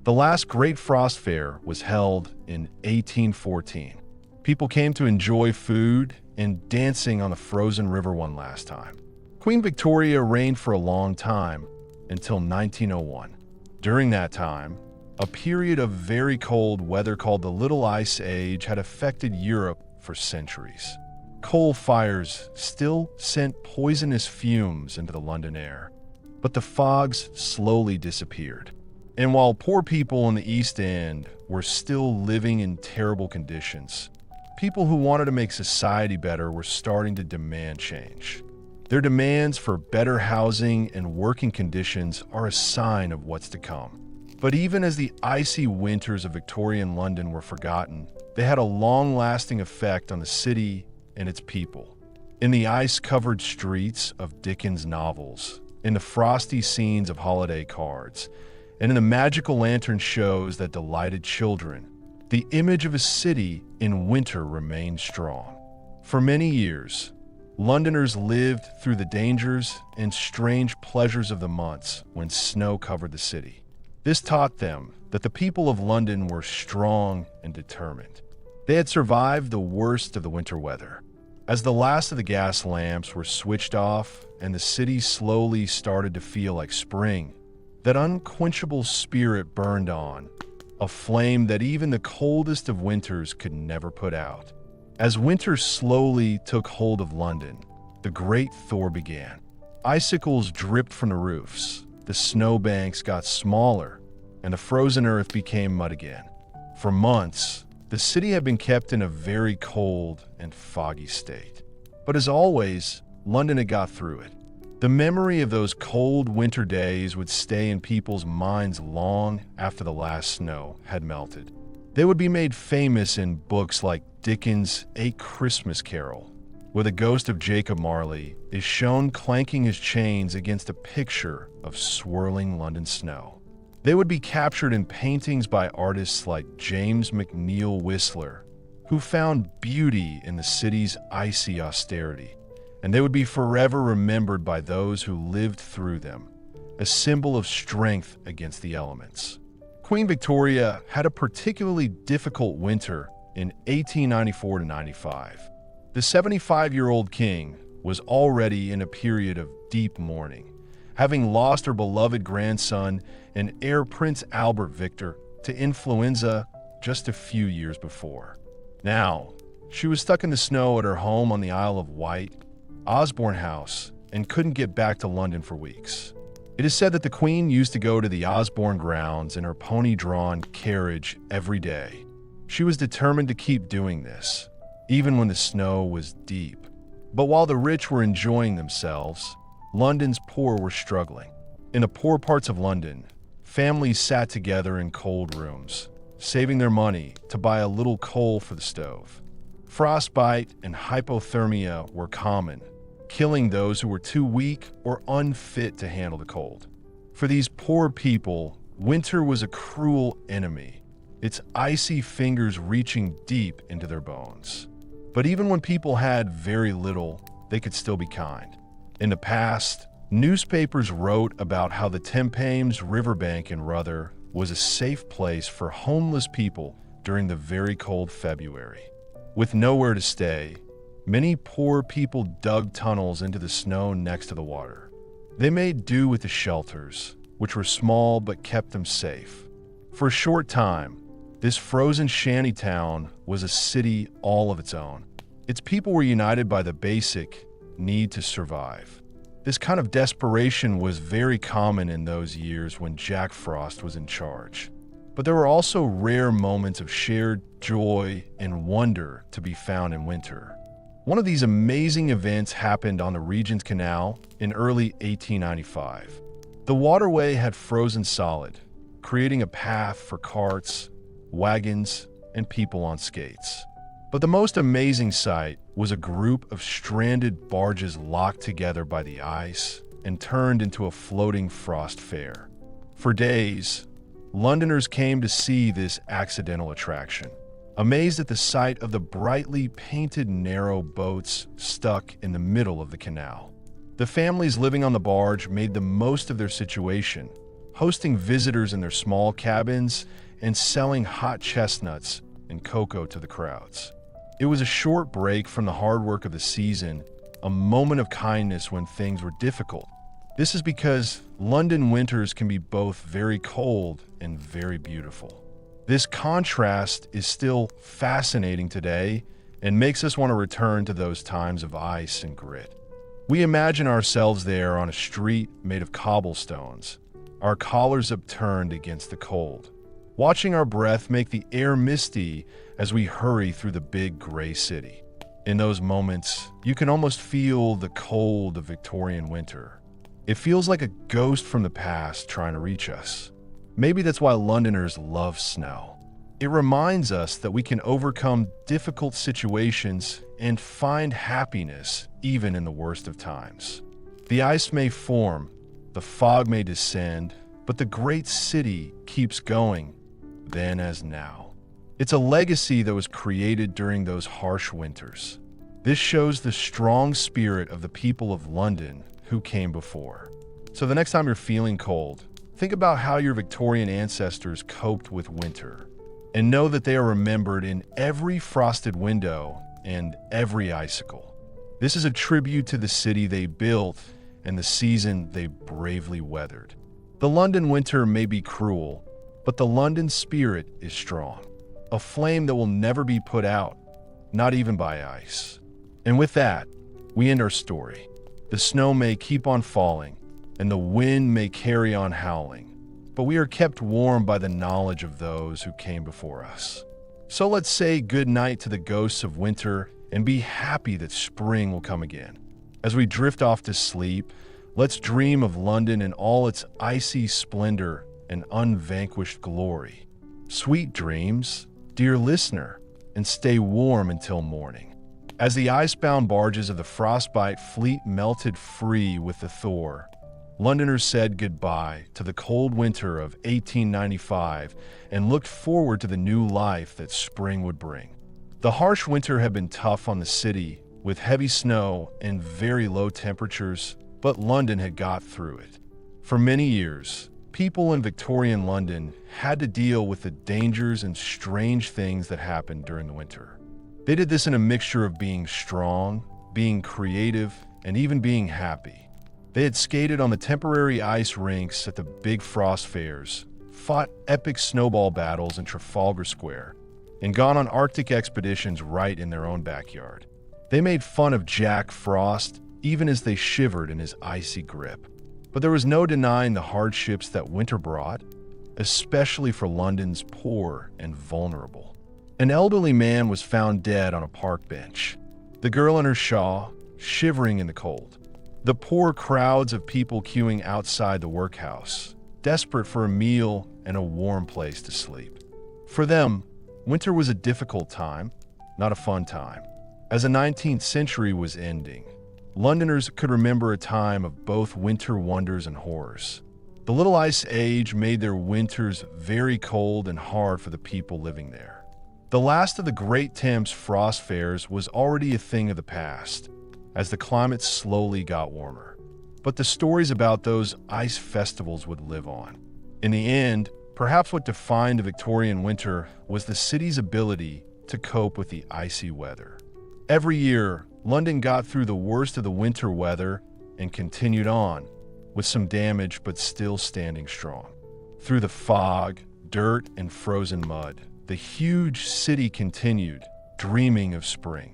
The last Great Frost Fair was held in 1814. People came to enjoy food and dancing on the frozen river one last time. Queen Victoria reigned for a long time, until 1901. During that time, a period of very cold weather called the Little Ice Age had affected Europe for centuries. Coal fires still sent poisonous fumes into the London air, but the fogs slowly disappeared. And while poor people in the East End were still living in terrible conditions, people who wanted to make society better were starting to demand change. Their demands for better housing and working conditions are a sign of what's to come. But even as the icy winters of Victorian London were forgotten, they had a long-lasting effect on the city and its people. In the ice-covered streets of Dickens' novels, in the frosty scenes of holiday cards, and in the magical lantern shows that delighted children, the image of a city in winter remained strong. For many years, Londoners lived through the dangers and strange pleasures of the months when snow covered the city. This taught them that the people of London were strong and determined. They had survived the worst of the winter weather. As the last of the gas lamps were switched off and the city slowly started to feel like spring, that unquenchable spirit burned on, a flame that even the coldest of winters could never put out. As winter slowly took hold of London, the great thaw began. Icicles dripped from the roofs, the snowbanks got smaller, and the frozen earth became mud again. For months, the city had been kept in a very cold and foggy state. But as always, London had got through it. The memory of those cold winter days would stay in people's minds long after the last snow had melted. They would be made famous in books like Dickens' A Christmas Carol, where the ghost of Jacob Marley is shown clanking his chains against a picture of swirling London snow. They would be captured in paintings by artists like James McNeill Whistler, who found beauty in the city's icy austerity, and they would be forever remembered by those who lived through them, a symbol of strength against the elements. Queen Victoria had a particularly difficult winter in 1894 to 95. The 75-year-old king was already in a period of deep mourning, having lost her beloved grandson and heir Prince Albert Victor to influenza just a few years before. Now, she was stuck in the snow at her home on the Isle of Wight, Osborne House, and couldn't get back to London for weeks. It is said that the Queen used to go to the Osborne grounds in her pony-drawn carriage every day. She was determined to keep doing this, even when the snow was deep. But while the rich were enjoying themselves, London's poor were struggling. In the poor parts of London, families sat together in cold rooms, saving their money to buy a little coal for the stove. Frostbite and hypothermia were common, killing those who were too weak or unfit to handle the cold. For these poor people, winter was a cruel enemy, its icy fingers reaching deep into their bones. But even when people had very little, they could still be kind. In the past, newspapers wrote about how the Thames riverbank in Rother was a safe place for homeless people during the very cold February. With nowhere to stay, many poor people dug tunnels into the snow next to the water. They made do with the shelters, which were small but kept them safe. For a short time, this frozen shantytown was a city all of its own. Its people were united by the basic need to survive. This kind of desperation was very common in those years when Jack Frost was in charge. But there were also rare moments of shared joy and wonder to be found in winter. One of these amazing events happened on the Regent's Canal in early 1895. The waterway had frozen solid, creating a path for carts, wagons, and people on skates. But the most amazing sight was a group of stranded barges locked together by the ice and turned into a floating frost fair. For days, Londoners came to see this accidental attraction, amazed at the sight of the brightly painted narrow boats stuck in the middle of the canal. The families living on the barge made the most of their situation, hosting visitors in their small cabins and selling hot chestnuts and cocoa to the crowds. It was a short break from the hard work of the season, a moment of kindness when things were difficult. This is because London winters can be both very cold and very beautiful. This contrast is still fascinating today and makes us want to return to those times of ice and grit. We imagine ourselves there on a street made of cobblestones, our collars upturned against the cold, watching our breath make the air misty as we hurry through the big gray city. In those moments, you can almost feel the cold of Victorian winter. It feels like a ghost from the past trying to reach us. Maybe that's why Londoners love snow. It reminds us that we can overcome difficult situations and find happiness even in the worst of times. The ice may form, the fog may descend, but the great city keeps going, then as now. It's a legacy that was created during those harsh winters. This shows the strong spirit of the people of London who came before. So the next time you're feeling cold, think about how your Victorian ancestors coped with winter, and know that they are remembered in every frosted window and every icicle. This is a tribute to the city they built and the season they bravely weathered. The London winter may be cruel, but the London spirit is strong, a flame that will never be put out, not even by ice. And with that, we end our story. The snow may keep on falling, and the wind may carry on howling, but we are kept warm by the knowledge of those who came before us. So let's say good night to the ghosts of winter and be happy that spring will come again. As we drift off to sleep, let's dream of London in all its icy splendor and unvanquished glory. Sweet dreams, dear listener, and stay warm until morning. As the icebound barges of the Frostbite fleet melted free with the thaw, Londoners said goodbye to the cold winter of 1895 and looked forward to the new life that spring would bring. The harsh winter had been tough on the city, with heavy snow and very low temperatures, but London had got through it. For many years, people in Victorian London had to deal with the dangers and strange things that happened during the winter. They did this in a mixture of being strong, being creative, and even being happy. They had skated on the temporary ice rinks at the big frost fairs, fought epic snowball battles in Trafalgar Square, and gone on Arctic expeditions right in their own backyard. They made fun of Jack Frost even as they shivered in his icy grip. But there was no denying the hardships that winter brought, especially for London's poor and vulnerable. An elderly man was found dead on a park bench, the girl in her shawl shivering in the cold. The poor crowds of people queuing outside the workhouse, desperate for a meal and a warm place to sleep. For them, winter was a difficult time, not a fun time. As the 19th century was ending, Londoners could remember a time of both winter wonders and horrors. The Little Ice Age made their winters very cold and hard for the people living there. The last of the Great Thames frost fairs was already a thing of the past, as the climate slowly got warmer. But the stories about those ice festivals would live on. In the end, perhaps what defined the Victorian winter was the city's ability to cope with the icy weather. Every year, London got through the worst of the winter weather and continued on, with some damage but still standing strong. Through the fog, dirt, and frozen mud, the huge city continued, dreaming of spring.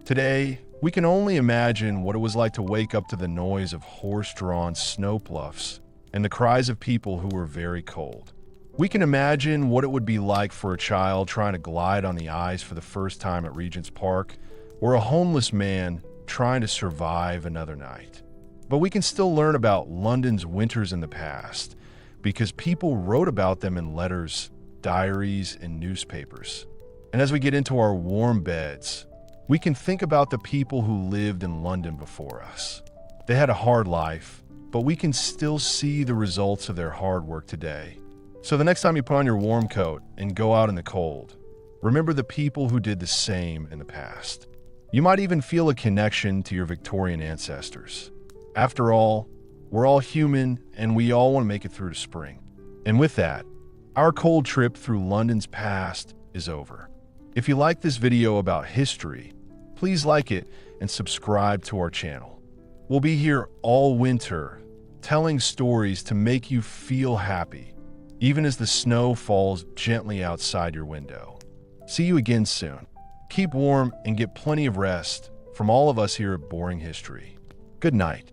Today, we can only imagine what it was like to wake up to the noise of horse-drawn snowploughs and the cries of people who were very cold. We can imagine what it would be like for a child trying to glide on the ice for the first time at Regent's Park, or a homeless man trying to survive another night. But we can still learn about London's winters in the past, because people wrote about them in letters, diaries, and newspapers. And as we get into our warm beds, we can think about the people who lived in London before us. They had a hard life, but we can still see the results of their hard work today. So the next time you put on your warm coat and go out in the cold, remember the people who did the same in the past. You might even feel a connection to your Victorian ancestors. After all, we're all human and we all want to make it through to spring. And with that, our cold trip through London's past is over. If you like this video about history, please like it and subscribe to our channel. We'll be here all winter, telling stories to make you feel happy, even as the snow falls gently outside your window. See you again soon. Keep warm and get plenty of rest from all of us here at Boring History. Good night.